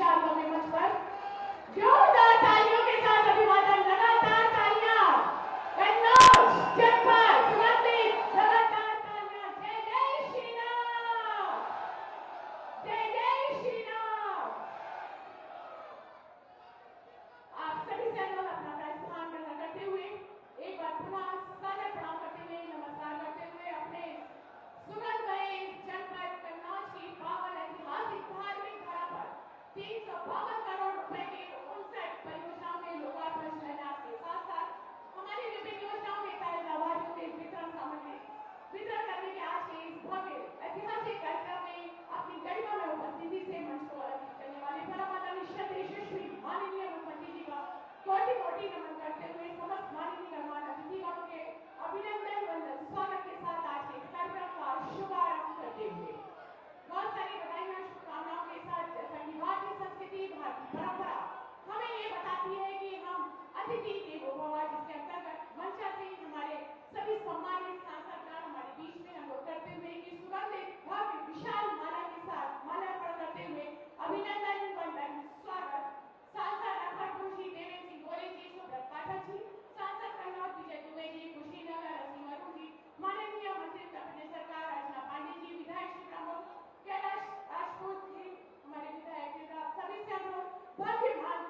विशाल भव्य मंच पर जोरदार तालियों के साथ अभिवादन, लगातार तालियां, कन्नौज जनपद सुगंधित, लगातार तालियां। जय जय श्री राम, जय जय श्री राम। आप सभी से अनुरोध अपना स्थान ग्रहण करते हुए एक बार पुनः सादर प्रणाम करते हुए, नमस्कार करते हुए अपने सुगंधमय जनपद कन्नौज की पावन ऐतिहासिक धार्मिक धरा पर 352 करोड़ रुपए की 59 परियोजनाओं के लोकार्पण शिलान्यास के साथ साथ हमारी विभिन्न योजनाओं के तहत लाभार्थियों के वितरण सामग्री वितरण करने के आज के इस भव्य ऐतिहासिक कार्यक्रम में अपनी गरिमा में उपस्थिति से मंच को अलंकृत करने वाले परम आदरणीय यशस्वी माननीय मुख्यमंत्री जी का कोटि कोटि नमन करते हुए समस्त माननीय गणमान्य अतिथिगणों के अभिनंदन वंदन स्वागत के साथ आज के कार्यक्रम का शुभारंभ करते हुए बहुत सारी बधाइयां शुभकामनाओं के साथ, जैसा कि भारतीय संस्कृति भारतीय परंपरा हमें ये बताती है कि हम अतिथि देवो भव, जिसके अंतर्गत मंचासीन हमारे सभी सम्मानित सांसदगण हमारे बीच में हम लोग करते हुए कि सुगंधित भव्य विशाल माला के साथ माल्यार्पण करते हुए अभिनंदन वंदन स्वागत सांसद अकबरपुर जी, देवेंद्र सिंह गोरे जी, सुब्रत पाठक जी, सांसद कन्नौज विजय दुबे जी, कुशीनगर असीम अरुण जी, माननीय मंत्री उत्तर प्रदेश सरकार अर्चना पांडे जी, विधायक श्री प्रमुख कैलाश राजपूत जी, हमारे विधायक सभी से अनुरोध भव्य मंच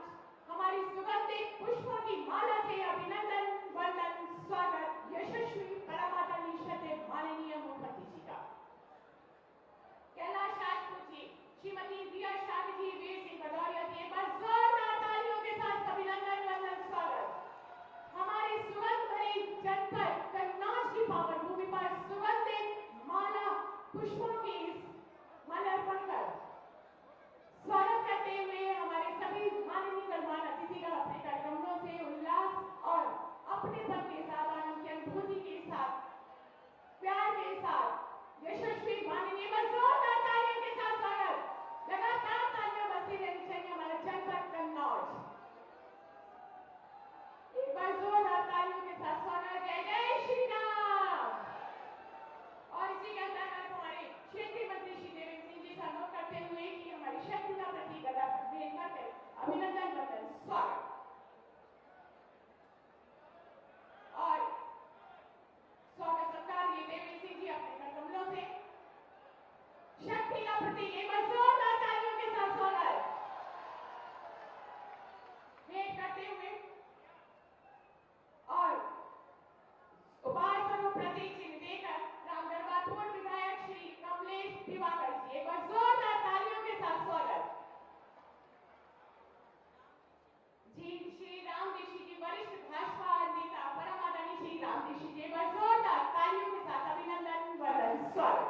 हमारी सुगंधित पुष्पों की माला से अभिनंदन वंदन स्वागत यशस्वी परमादरणीय माननीय मुख्यमंत्री जी का। कैलाश राजपूत जी, श्रीमती दिया शाह जी, वीर सिंह भदौरिया जी, एक बार जोरदार तालियों के साथ अभिनंदन वंदन स्वागत। हमारी सुगंध भरी जनपद कन्नौज की पावन भूमि पर सुगंधित माला पुष्पों की माल्यार्पण कर स्वागत करते हुए हमारे सभी माननीय गणमान्य अतिथिगण अपने कार्यक्रमों से उल्लास और अपनेपन के साथ, आनंद की अनुभूति के साथ, प्यार के साथ यशस्वी माननीय जोरदार तालियों के साथ स्वागत, लगातार तालियां बजती रहनी चाहिए हमारा जनपद कन्नौज। एक बार जोरदार तालियों के साथ स्वागत, जय जय श्री राम। और इसी के अंतर्गत हमारे क्षेत्रीय मंत्री श्री देवेंद्र सिंह जी से अनुरोध करते हुए कि हमारी शक्ति का प्रतीक गदा भेंट करके अभिनंदन वंदन स्वागत। और स्वागत सत्कार ये देवेंद्र सिंह जी अपने करकमलों से शक्ति का प्रतीक एक बार जोरदार तालियों के साथ स्वागत भेंट करते हुए और उपहार स्वरूप प्रतीक चिन्ह देकर रामगढ़ पूर्व विधायक श्री कमलेश दिवाकर जी, एक बार जोरदार तालियों के साथ स्वागत। जी श्री राम ऋषि जी, वरिष्ठ भाजपा नेता परम आदरणीय श्री राम ऋषि जी, एक बार जोरदार तालियों के साथ अभिनंदन वंदन स्वागत।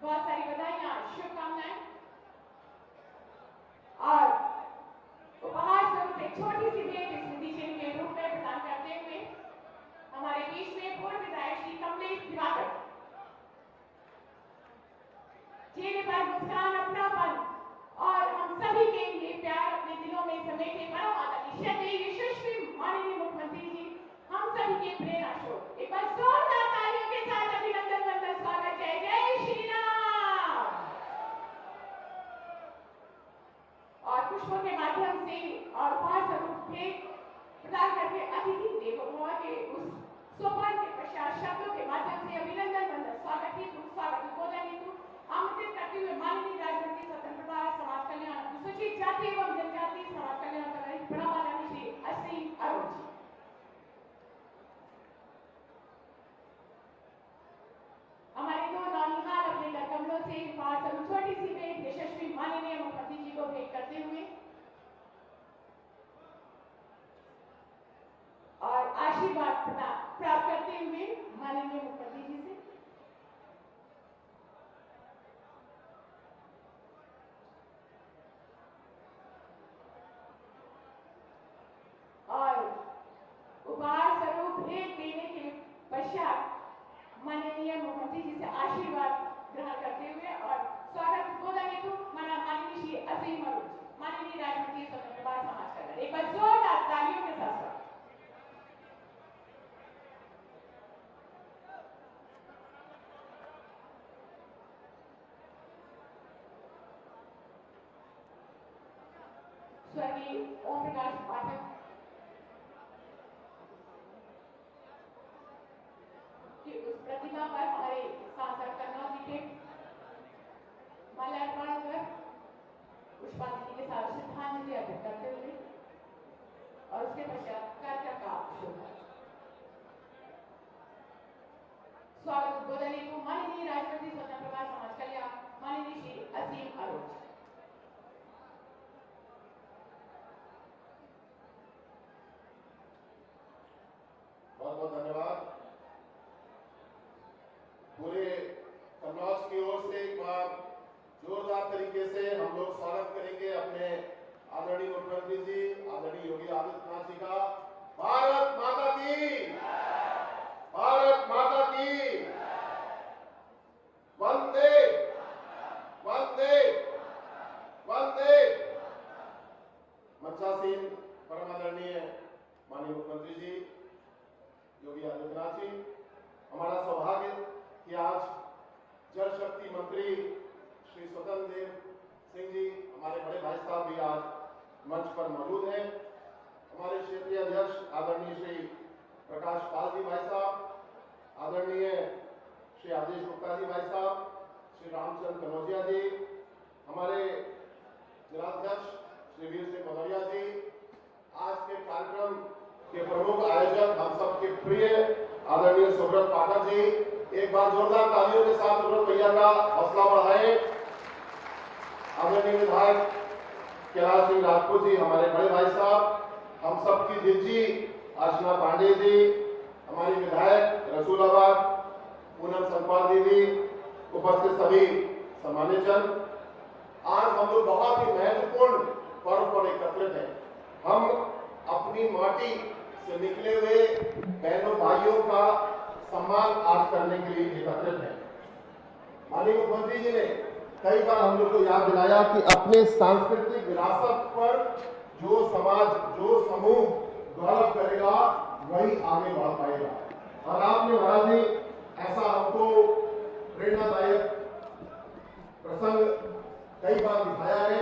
बहुत सारी बधाइयां शुभकामनाएं और उपहार स्वरूप एक छोटी सी भेंट स्मृति चिन्ह के रूप में प्रदान करते हुए हमारे बीच में पूर्व विधायक श्री कमलेश दिवाकर, चेहरे पर मुस्कान, अपनापन और हम सभी के लिए प्यार अपने दिलों में समेटे परम आदरणीय यशस्वी माननीय मुख्यमंत्री जी, हम सभी के प्रेरणा स्रोत, एक बार जोरदार तालियों के साथ अभिनंदन वंदन स्वागत, जय जय श्री राम। और पुष्पों के माध्यम से और उपहार स्वरूप भेंट प्रदान करके अतिथि देवो भव के उस सोपान के पश्चात शब्दों के माध्यम से अभिनंदन वंदन स्वागत हेतु स्वागत उद्बोधन हेतु आमंत्रित करते हुए माननीय राज्य मंत्री स्वतंत्रता समाज कल्याण अनुसूचित जाति एवं जनजाति समाज कल्याण मंत्री परम आदरणीय श्री असीम अरुण जी। हमारे दो नौनिहाल अपने करकमलों से उपहार स्वरूप छोटी सी भेंट यशस्वी माननीय मुख्यमंत्री जी को भेंट करते हुए और आशीर्वाद प्राप्त करते हुए माननीय मुख्यमंत्री जी से स्वर्गीय ओम प्रकाश पाठक की उस प्रतिमा पर हमारे सांसद कन्नौज जी के माल्यार्पण कर पुष्पांजलि के साथ श्रद्धांजलि अर्पित करते हुए और उसके पश्चात कार्यक्रम का शुभारंभ। स्वागत उद्बोधन को माननीय राष्ट्रपति स्वतंत्र प्रभार समाज कल्याण माननीय श्री असीम अरोज। बहुत बहुत धन्यवाद। पूरे कन्नौज की ओर से एक बार जोरदार तरीके से हम लोग स्वागत करेंगे अपने आदरणीय मुख्यमंत्री जी आदरणीय योगी आदित्यनाथ जी का। भारत माता की, भारत माता की, वंदे वंदे वंदे। मंचासीन परम आदरणीय माननीय मुख्यमंत्री जी योगी आदित्यनाथ जी, हमारा सौभाग्य कि आज जल शक्ति मंत्री श्री स्वतंत्र देव सिंह जी हमारे बड़े भाई साहब भी आज मंच पर मौजूद हैं। हमारे क्षेत्रीय अध्यक्ष आदरणीय श्री प्रकाश पाल जी भाई साहब, आदरणीय श्री आदेश गुप्ता जी भाई साहब, श्री रामचंद्र कनौजिया जी, हमारे जिलाध्यक्ष श्री वीर सिंह भदौरिया जी, आज के कार्यक्रम के प्रमुख आयोजक हम सबके प्रिय आदरणीय सुब्रत पाठक जी, एक बार जोरदार तालियों के साथ सुब्रत भैया का हौसला बढ़ाएं। आदरणीय विधायक कैलाश सिंह राजपूत जी हमारे बड़े भाई साहब, हम सबकी जीजी अर्चना पांडे जी, हमारी विधायक रसूलाबाद पूनम संकपाल दीदी, उपस्थित सभी सम्मानित जन, आज हम लोग बहुत ही महत्वपूर्ण पर्व पर एकत्रित हैं। हम अपनी माटी से निकले हुए बहनों भाइयों का सम्मान आज करने के लिए एकत्रित हैं। माननीय मुख्यमंत्री जी ने कई बार हम लोग को याद दिलाया कि अपने सांस्कृतिक विरासत पर जो समाज जो समूह गौरव करेगा वही आगे बढ़ पाएगा। और आपने महाराज जी ऐसा हमको प्रेरणादायक प्रसंग कई बार दिखाया है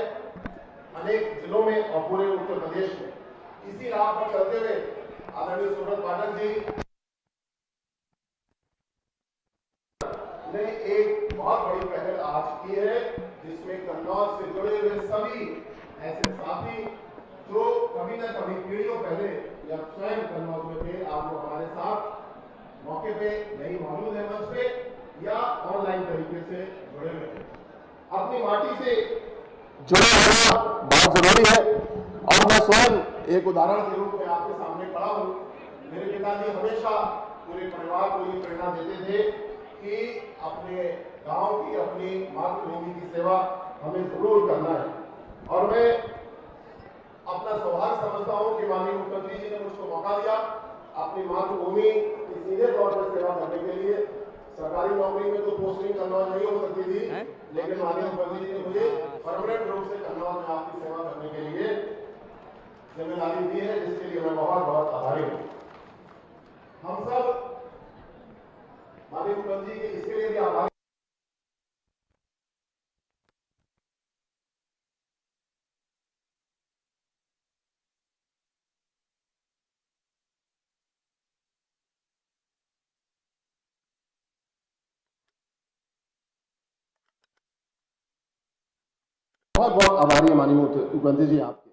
अनेक जिलों में और पूरे उत्तर प्रदेश में। इसी राह पर चलते हुए आदरणीय सुब्रत पाठक जी ने एक बहुत बड़ी पहल आज की है, जिसमें कन्नौज से जुड़े हुए सभी ऐसे साथी जो कभी न कभी पीढ़ियों पहले या स्वयं कन्नौज में थे, आप लोग हमारे साथ मौके पे नहीं मौजूद है मंच पे या ऑनलाइन तरीके से जुड़े हुए थे। अपनी माटी से जुड़े रहना बहुत जरूरी है और मैं स्वयं एक उदाहरण के रूप में आपके सामने खड़ा हूं। मेरे पिताजी हमेशा पूरे परिवार को ये प्रेरणा देते थे कि अपने गांव की अपनी मातृभूमि की सेवा हमें जरूर करना है। और मैं अपना सौभाग्य समझता हूं कि माननीय मुख्यमंत्री जी ने मुझको मौका दिया अपनी मातृभूमि की सीधे तौर पर सेवा करने के लिए। सरकारी नौकरी में तो पोस्टिंग कन्नौज नहीं हो सकती थी, लेकिन माननीय मुख्यमंत्री जी ने मुझे परमानेंट रूप से कन्नौज में आपकी सेवा करने के लिए जिम्मेदारी दी है, जिसके लिए मैं बहुत बहुत आभारी हूं। हम सब माननीय मुख्यमंत्री के इसके लिए भी आभारी। बहुत बहुत आभारी है माननीय मुख्यमंत्री जी आपके।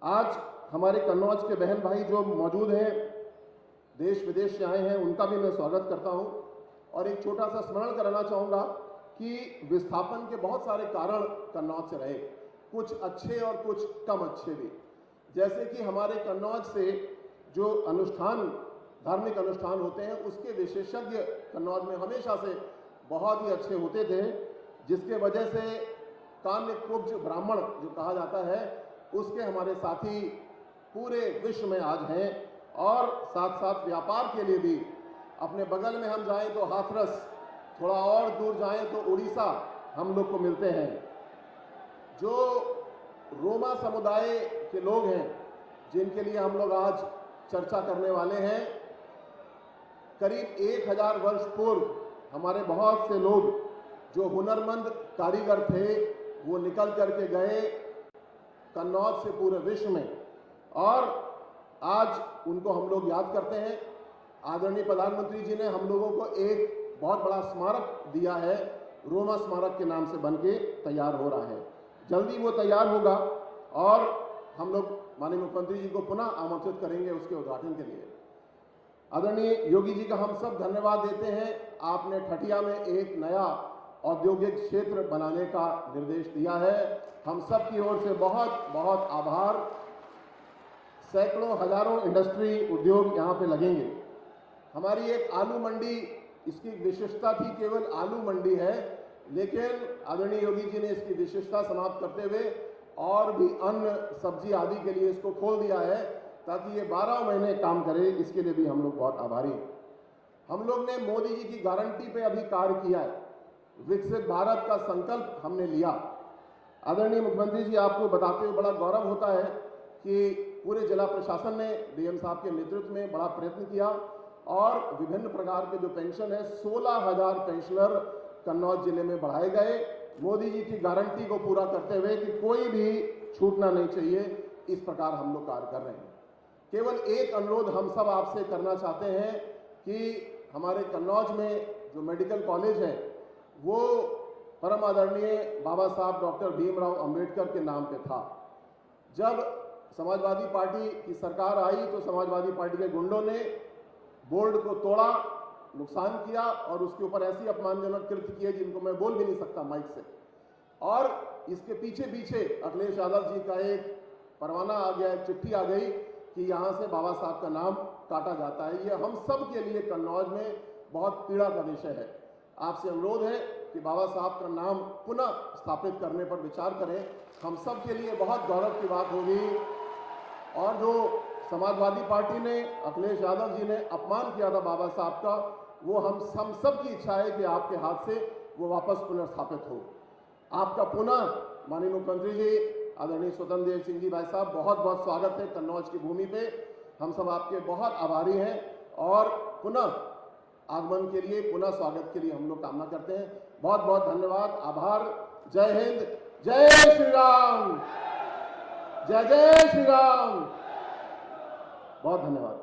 आज हमारे कन्नौज के बहन भाई जो मौजूद हैं, देश विदेश से आए हैं, उनका भी मैं स्वागत करता हूं और एक छोटा सा स्मरण कराना चाहूंगा कि विस्थापन के बहुत सारे कारण कन्नौज से रहे, कुछ अच्छे और कुछ कम अच्छे भी। जैसे कि हमारे कन्नौज से जो अनुष्ठान धार्मिक अनुष्ठान होते हैं उसके विशेषज्ञ कन्नौज में हमेशा से बहुत ही अच्छे होते थे, जिसके वजह से काम्य कुब्ज ब्राह्मण जो कहा जाता है उसके हमारे साथी पूरे विश्व में आज हैं। और साथ साथ व्यापार के लिए भी अपने बगल में हम जाएं तो हाथरस, थोड़ा और दूर जाएं तो उड़ीसा हम लोग को मिलते हैं। जो रोमा समुदाय के लोग हैं जिनके लिए हम लोग आज चर्चा करने वाले हैं, करीब 1000 वर्ष पूर्व हमारे बहुत से लोग जो हुनरमंद कारीगर थे वो निकल करके गए कन्नौज से पूरे विश्व में, और आज उनको हम लोग याद करते हैं। आदरणीय प्रधानमंत्री जी ने हम लोगों को एक बहुत बड़ा स्मारक दिया है, रोमा स्मारक के नाम से बनके तैयार हो रहा है। जल्दी वो तैयार होगा और हम लोग माननीय मुख्यमंत्री जी को पुनः आमंत्रित करेंगे उसके उद्घाटन के लिए। आदरणीय योगी जी का हम सब धन्यवाद देते हैं। आपने ठठिया में एक नया औद्योगिक क्षेत्र बनाने का निर्देश दिया है। हम सब की ओर से बहुत बहुत आभार। सैकड़ों हजारों इंडस्ट्री उद्योग यहाँ पे लगेंगे। हमारी एक आलू मंडी, इसकी विशेषता थी केवल आलू मंडी है, लेकिन आदरणीय योगी जी ने इसकी विशेषता समाप्त करते हुए और भी अन्न सब्जी आदि के लिए इसको खोल दिया है ताकि ये 12 महीने काम करे। इसके लिए भी हम लोग बहुत आभारी हैं। हम लोग ने मोदी जी की गारंटी पे अभी कार्य किया है। विकसित भारत का संकल्प हमने लिया। आदरणीय मुख्यमंत्री जी, आपको बताते हुए बड़ा गौरव होता है कि पूरे जिला प्रशासन ने डीएम साहब के नेतृत्व में बड़ा प्रयत्न किया और विभिन्न प्रकार के जो पेंशन है 16,000 पेंशनर कन्नौज जिले में बढ़ाए गए। मोदी जी की गारंटी को पूरा करते हुए कि कोई भी छूटना नहीं चाहिए, इस प्रकार हम लोग कार्य कर रहे हैं। केवल एक अनुरोध हम सब आपसे करना चाहते हैं कि हमारे कन्नौज में जो मेडिकल कॉलेज है वो परम आदरणीय बाबा साहब डॉक्टर भीमराव अंबेडकर के नाम पे था। जब समाजवादी पार्टी की सरकार आई तो समाजवादी पार्टी के गुंडों ने बोर्ड को तोड़ा, नुकसान किया और उसके ऊपर ऐसी अपमानजनक कृत्य किए जिनको मैं बोल भी नहीं सकता माइक से। और इसके पीछे पीछे अखिलेश यादव जी का एक परवाना आ गया, एक चिट्ठी आ गई कि यहां से बाबा साहब का नाम काटा जाता है। ये हम सब के लिए कन्नौज में बहुत पीड़ा का विषय है। आपसे अनुरोध है कि बाबा साहब का नाम पुनः स्थापित करने पर विचार करें। हम सब के लिए बहुत गौरव की बात होगी। और जो समाजवादी पार्टी ने, अखिलेश यादव जी ने अपमान किया था बाबा साहब का, वो हम सब की इच्छा है कि आपके हाथ से वो वापस पुनर्स्थापित हो। आपका पुनः माननीय मुख्यमंत्री जी आदरणीय स्वतंत्र देव सिंह जी भाई साहब, बहुत बहुत स्वागत है कन्नौज की भूमि पे। हम सब आपके बहुत आभारी हैं और पुनः आगमन के लिए, पुनः स्वागत के लिए हम लोग कामना करते हैं। बहुत बहुत धन्यवाद, आभार। जय हिंद, जय श्री राम, जय जय श्री राम। बहुत धन्यवाद।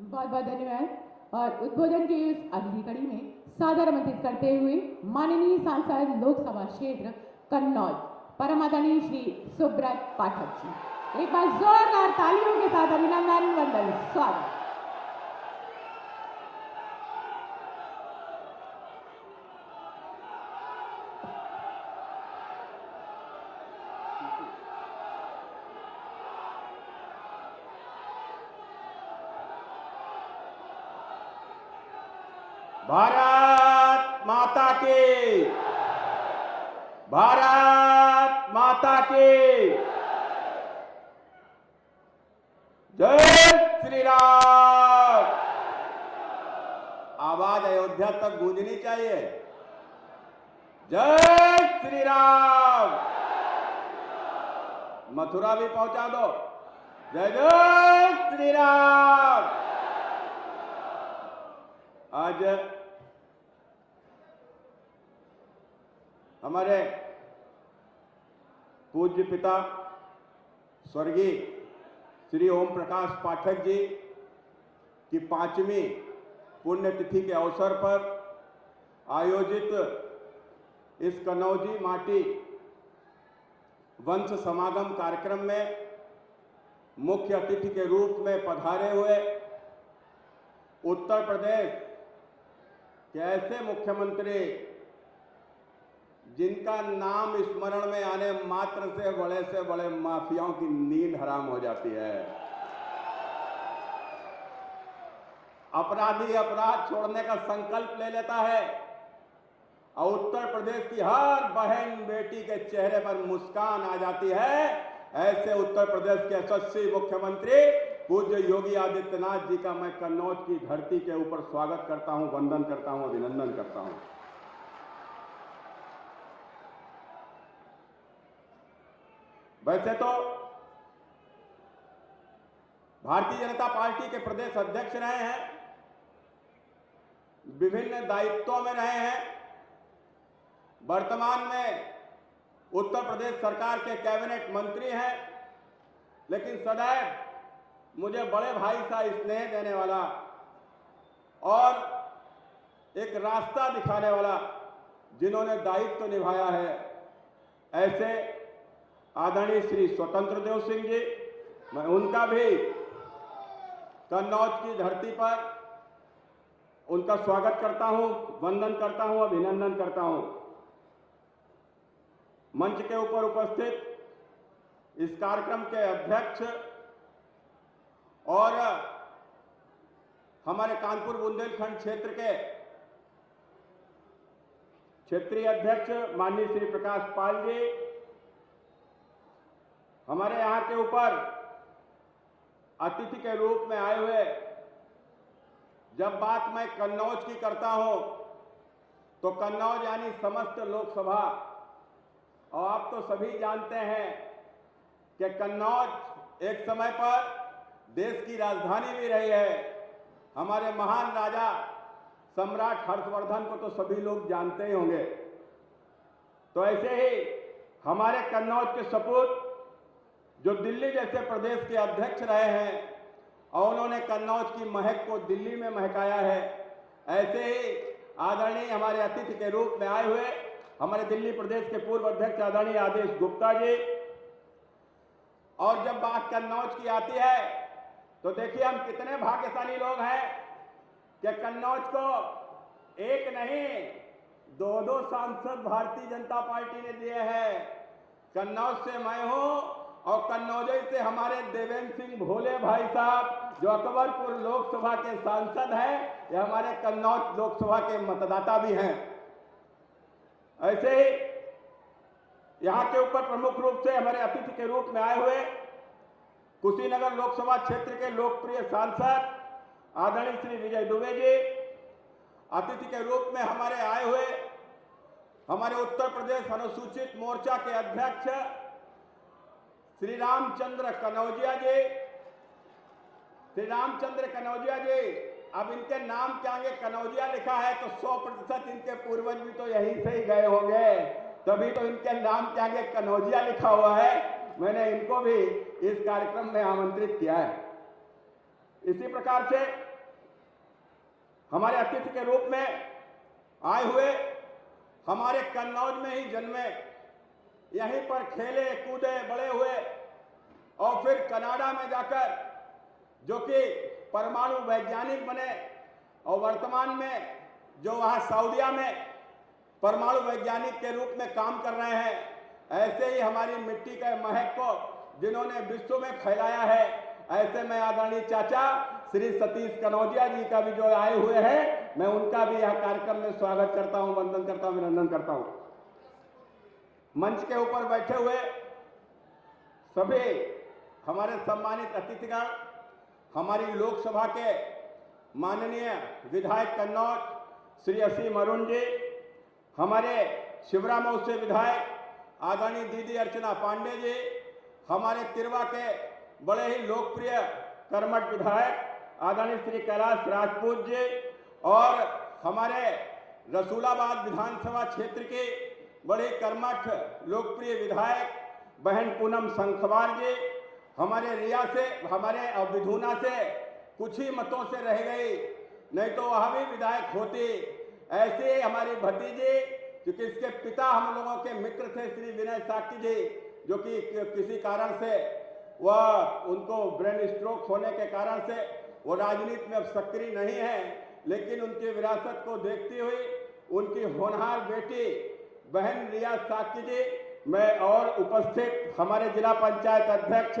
बहुत बहुत धन्यवाद। और उद्बोधन की इस अगली कड़ी में सादर आमंत्रित करते हुए माननीय सांसद लोकसभा क्षेत्र कन्नौज परम आदरणीय श्री सुब्रत पाठक जी, एक बार जोरदार तालियों के साथ अभिनंदन वंदन स्वागत। भारत माता की, भारत माता की जय श्री राम। आवाज अयोध्या तक गूंजनी चाहिए। जय श्री राम। मथुरा भी पहुंचा दो। जय जय श्री राम। आज हमारे पूज्य पिता स्वर्गीय श्री ओम प्रकाश पाठक जी की 5वीं पुण्यतिथि के अवसर पर आयोजित इस कन्नौजी माटी वंश समागम कार्यक्रम में मुख्य अतिथि के रूप में पधारे हुए उत्तर प्रदेश के ऐसे मुख्यमंत्री जिनका नाम स्मरण में आने मात्र से बड़े माफियाओं की नींद हराम हो जाती है। अपराधी अपराध छोड़ने का संकल्प ले लेता है और उत्तर प्रदेश की हर बहन बेटी के चेहरे पर मुस्कान आ जाती है। ऐसे उत्तर प्रदेश के यशस्वी मुख्यमंत्री पूज्य योगी आदित्यनाथ जी का मैं कन्नौज की धरती के ऊपर स्वागत करता हूं, वंदन करता हूं, अभिनंदन करता हूं। वैसे तो भारतीय जनता पार्टी के प्रदेश अध्यक्ष रहे हैं, विभिन्न दायित्वों में रहे हैं, वर्तमान में उत्तर प्रदेश सरकार के कैबिनेट मंत्री हैं, लेकिन सदैव मुझे बड़े भाई सा स्नेह देने वाला और एक रास्ता दिखाने वाला जिन्होंने दायित्व निभाया है, ऐसे आदरणीय श्री स्वतंत्र देव सिंह जी, मैं उनका भी कन्नौज की धरती पर उनका स्वागत करता हूं, वंदन करता हूं, अभिनंदन करता हूं। मंच के ऊपर उपस्थित इस कार्यक्रम के अध्यक्ष और हमारे कानपुर बुंदेलखंड क्षेत्र के क्षेत्रीय अध्यक्ष माननीय श्री प्रकाश पाल जी, हमारे यहां के ऊपर अतिथि के रूप में आए हुए, जब बात मैं कन्नौज की करता हूं तो कन्नौज यानी समस्त लोकसभा, और आप तो सभी जानते हैं कि कन्नौज एक समय पर देश की राजधानी भी रही है। हमारे महान राजा सम्राट हर्षवर्धन को तो सभी लोग जानते ही होंगे। तो ऐसे ही हमारे कन्नौज के सपूत जो दिल्ली जैसे प्रदेश के अध्यक्ष रहे हैं और उन्होंने कन्नौज की महक को दिल्ली में महकाया है, ऐसे ही आदरणीय हमारे अतिथि के रूप में आए हुए हमारे दिल्ली प्रदेश के पूर्व अध्यक्ष आदरणीय आदेश गुप्ता जी। और जब बात कन्नौज की आती है तो देखिए हम कितने भाग्यशाली लोग हैं कि कन्नौज को एक नहीं दो सांसद भारतीय जनता पार्टी ने दिए हैं। कन्नौज से मैं हूं और कन्नौज से हमारे देवेंद्र सिंह भोले भाई साहब जो अकबरपुर लोकसभा के सांसद हैं, ये हमारे कन्नौज लोकसभा के मतदाता भी हैं। ऐसे ही यहां के ऊपर प्रमुख रूप से हमारे अतिथि के रूप में आए हुए कुशीनगर लोकसभा क्षेत्र के लोकप्रिय सांसद आदरणीय श्री विजय दुबे जी, अतिथि के रूप में हमारे आए हुए हमारे उत्तर प्रदेश अनुसूचित मोर्चा के अध्यक्ष श्री रामचंद्र कनौजिया जी। श्री रामचंद्र कनौजिया जी, अब इनके नाम के आगे कनौजिया लिखा है तो 100% इनके पूर्वज भी तो यहीं से ही गए होंगे, तभी तो इनके नाम के आगे कनौजिया लिखा हुआ है। मैंने इनको भी इस कार्यक्रम में आमंत्रित किया है। इसी प्रकार से हमारे अतिथि के रूप में आए हुए हमारे कन्नौज में ही जन्मे, यहीं पर खेले कूदे बड़े हुए और फिर कनाडा में जाकर जो कि परमाणु वैज्ञानिक बने और वर्तमान में जो वहां सऊदीया में परमाणु वैज्ञानिक के रूप में काम कर रहे हैं, ऐसे ही हमारी मिट्टी के महक को जिन्होंने विश्व में फैलाया है, ऐसे में आदरणीय चाचा श्री सतीश कनौजिया जी का भी जो आए हुए हैं, मैं उनका भी यह कार्यक्रम में स्वागत करता हूं, वंदन करता हूं, अभिनंदन करता हूं। मंच के ऊपर बैठे हुए सभी हमारे सम्मानित अतिथिगण, हमारी लोकसभा के माननीय विधायक कन्नौज श्री असीम अरुण जी, हमारे शिवरा मऊ से विधायक आदरणीय दीदी अर्चना पांडे जी, हमारे तिरवा के बड़े ही लोकप्रिय कर्मठ विधायक आदरणीय श्री कैलाश राजपूत जी, और हमारे रसूलाबाद विधानसभा क्षेत्र के बड़े कर्मठ लोकप्रिय विधायक बहन पूनम संखवार जी, हमारे रिया से हमारे विधुना से कुछ ही मतों से रह गई, नहीं तो वह भी विधायक होती। ऐसे ही हमारी भतीजी क्योंकि इसके पिता हम लोगों के मित्र थे श्री विनय साकी जी, जो कि किसी कारण से वह उनको ब्रेन स्ट्रोक होने के कारण से वो राजनीति में अब सक्रिय नहीं है, लेकिन उनकी विरासत को देखती हुई उनकी होनहार बेटी बहन रिया साकी जी, मैं और उपस्थित हमारे जिला पंचायत अध्यक्ष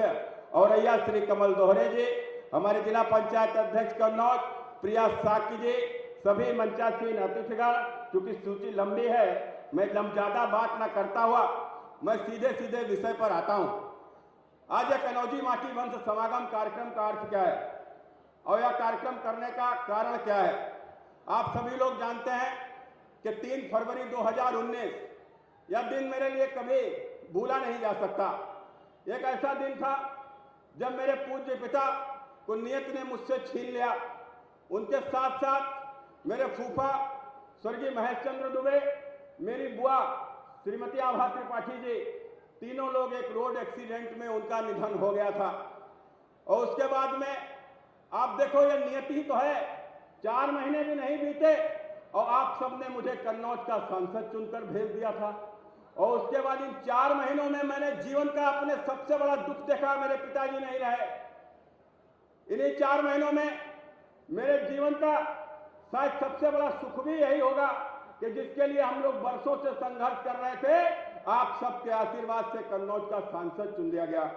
औरैया श्री कमल दोहरे जी, हमारे जिला पंचायत अध्यक्ष कन्नौज प्रिया साकी जी, सभी मंचासीन अतिथिगण, क्योंकि सूची लंबी है मैं ज्यादा बात न करता हुआ मैं सीधे सीधे विषय पर आता हूं। आज यह कनौजी माटी वंश समागम कार्यक्रम का अर्थ क्या है और यह कार्यक्रम करने का कारण क्या है? आप सभी लोग जानते हैं कि 3 फरवरी 2019 यह दिन मेरे लिए कभी भूला नहीं जा सकता। एक ऐसा दिन था जब मेरे पूज्य पिता को नियत ने मुझसे छीन लिया। उनके साथ साथ मेरे फूफा स्वर्गीय महेश चंद्र दुबे, मेरी बुआ श्रीमती आभा त्रिपाठी जी, तीनों लोग एक रोड एक्सीडेंट में उनका निधन हो गया था। और उसके बाद में आप देखो ये नियति तो है, 4 महीने भी नहीं बीते और आप सबने मुझे कन्नौज का सांसद चुनकर भेज दिया था। और उसके बाद इन 4 महीनों में मैंने जीवन का अपने सबसे बड़ा दुख देखा, मेरे पिताजी नहीं रहे। इन्हीं 4 महीनों में मेरे जीवन का शायद सबसे बड़ा सुख भी यही होगा कि जिसके लिए हम लोग वर्षों से संघर्ष कर रहे थे, आप सबके आशीर्वाद से कन्नौज का सांसद चुन लिया गया।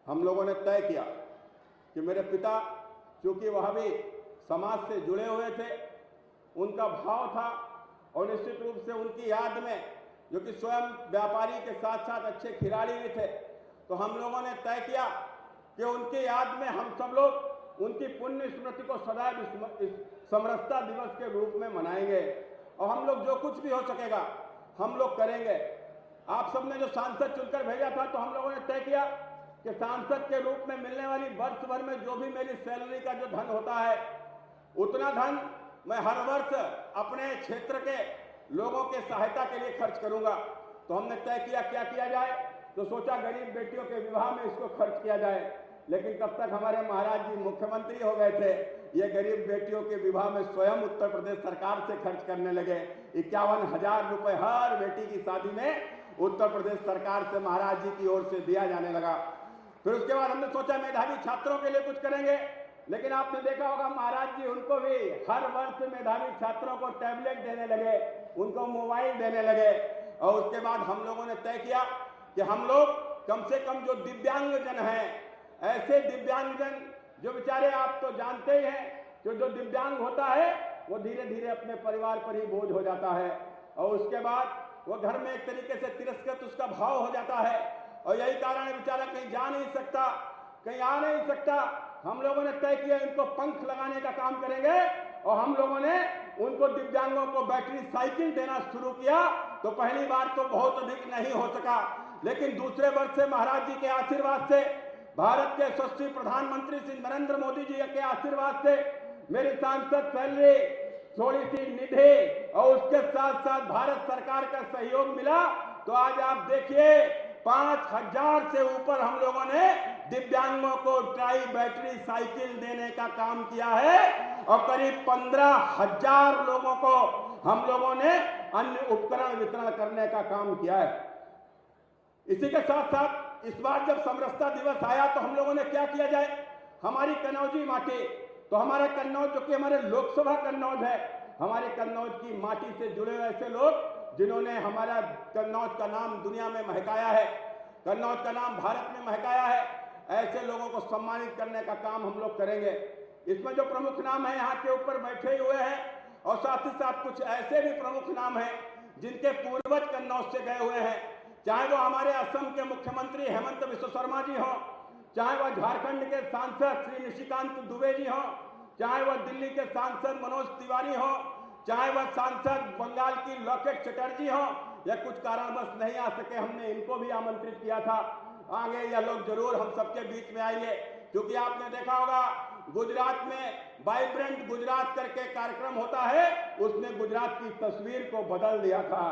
हम लोगों ने तय किया कि मेरे पिता चूंकि वह भी समाज से जुड़े हुए थे, उनका भाव था और निश्चित रूप से उनकी याद में, जो कि स्वयं व्यापारी के साथ साथ अच्छे खिलाड़ी भी थे, तो हम लोगों ने तय किया कि उनकी याद में हम सब लोग उनकी पुण्य स्मृति को सदैव समरसता दिवस के रूप में मनाएंगे और हम लोग जो कुछ भी हो सकेगा हम लोग करेंगे। आप सबने जो सांसद चुनकर भेजा था, तो हम लोगों ने तय किया कि सांसद के रूप में मिलने वाली वर्ष भर में जो भी मेरी सैलरी का जो धन होता है, उतना धन मैं हर वर्ष अपने क्षेत्र के लोगों के सहायता के लिए खर्च करूंगा। तो हमने तय किया क्या किया जाए, तो सोचा गरीब बेटियों के विवाह में इसको खर्च किया जाए। लेकिन तब तक हमारे महाराज जी मुख्यमंत्री हो गए थे, ये गरीब बेटियों के विवाह में स्वयं उत्तर प्रदेश सरकार से खर्च करने लगे। 51,000 रुपए हर बेटी की शादी में उत्तर प्रदेश सरकार से महाराज जी की ओर से दिया जाने लगा। फिर उसके बाद हमने सोचा मेधावी छात्रों के लिए कुछ करेंगे, लेकिन आपने देखा होगा महाराज जी उनको भी हर वर्ष मेधावी छात्रों को टैबलेट देने लगे, उनको मोबाइल देने लगे। और उसके बाद हम लोगों ने तय किया कि हम लोग कम से कम जो दिव्यांगजन हैं, ऐसे दिव्यांगजन जो बेचारे आप तो जानते ही हैं कि जो दिव्यांग होता है वो धीरे धीरे अपने परिवार पर ही बोझ हो जाता है और उसके बाद वो घर में एक तरीके से तिरस्कृत उसका भाव हो जाता है और यही कारण है बेचारा कहीं जा नहीं सकता, कहीं आ नहीं सकता। हम लोगों ने तय किया इनको पंख लगाने का काम करेंगे और हम लोगों ने उनको दिव्यांगों को बैटरी साइकिल देना शुरू किया। तो पहली बार तो बहुत अधिक नहीं हो सका, लेकिन दूसरे वर्ष से महाराज जी के आशीर्वाद से, भारत के यशस्वी प्रधानमंत्री श्री नरेंद्र मोदी जी के आशीर्वाद से मेरी सांसद सैलरी, थोड़ी सी निधि और उसके साथ साथ भारत सरकार का सहयोग मिला। तो आज आप देखिए 5,000 से ऊपर हम लोगों ने दिव्यांगों को ट्राई बैटरी साइकिल देने का काम किया है और करीब 15,000 लोगों को हम लोगों ने अन्य उपकरण वितरण करने का काम किया है। इसी के साथ साथ इस बार जब समरसता दिवस आया तो हम लोगों ने क्या किया जाए, हमारी कन्नौजी माटी, तो हमारा कन्नौज जो कि हमारे लोकसभा कन्नौज है, हमारे कन्नौज की माटी से जुड़े हुए ऐसे लोग जिन्होंने हमारा कन्नौज का नाम दुनिया में महकाया है, कन्नौज का नाम भारत में महकाया है, ऐसे लोगों को सम्मानित करने का काम हम लोग करेंगे। इसमें जो प्रमुख नाम है यहाँ के ऊपर बैठे हुए हैं और साथ ही साथ कुछ ऐसे भी प्रमुख नाम हैं जिनके पूर्वज कन्नौज से गए हुए हैं, चाहे वो हमारे असम के मुख्यमंत्री हेमंत बिस्वा शर्मा जी हों, चाहे वह झारखंड के सांसद श्री निशिकांत दुबे जी हों, चाहे वह दिल्ली के सांसद मनोज तिवारी हों, चाहे वह सांसद बंगाल की लॉकेट चटर्जी हों, या कुछ कारणवश नहीं आ सके, हमने इनको भी आमंत्रित किया था। आगे यह लोग जरूर हम सबके बीच में आएंगे, क्योंकि आपने देखा होगा गुजरात में वाइब्रेंट गुजरात करके कार्यक्रम होता है, उसने गुजरात की तस्वीर को बदल दिया था।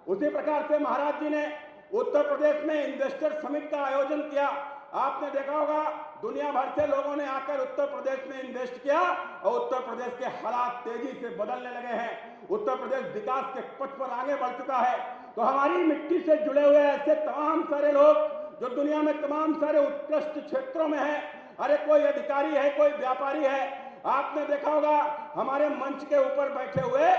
उसी प्रकार से महाराज जी ने उत्तर प्रदेश में इन्वेस्टर समिट का आयोजन किया। आपने देखा होगा दुनिया भर से लोगों ने आकर उत्तर प्रदेश में इन्वेस्ट किया और उत्तर प्रदेश के हालात तेजी से बदलने लगे हैं। उत्तर प्रदेश विकास के पथ पर आगे बढ़ चुका है। तो हमारी मिट्टी से जुड़े हुए ऐसे तमाम सारे लोग जो दुनिया में तमाम सारे उत्कृष्ट क्षेत्रों में हैं, अरे कोई अधिकारी है, कोई व्यापारी है, आपने देखा होगा हमारे मंच के ऊपर बैठे हुए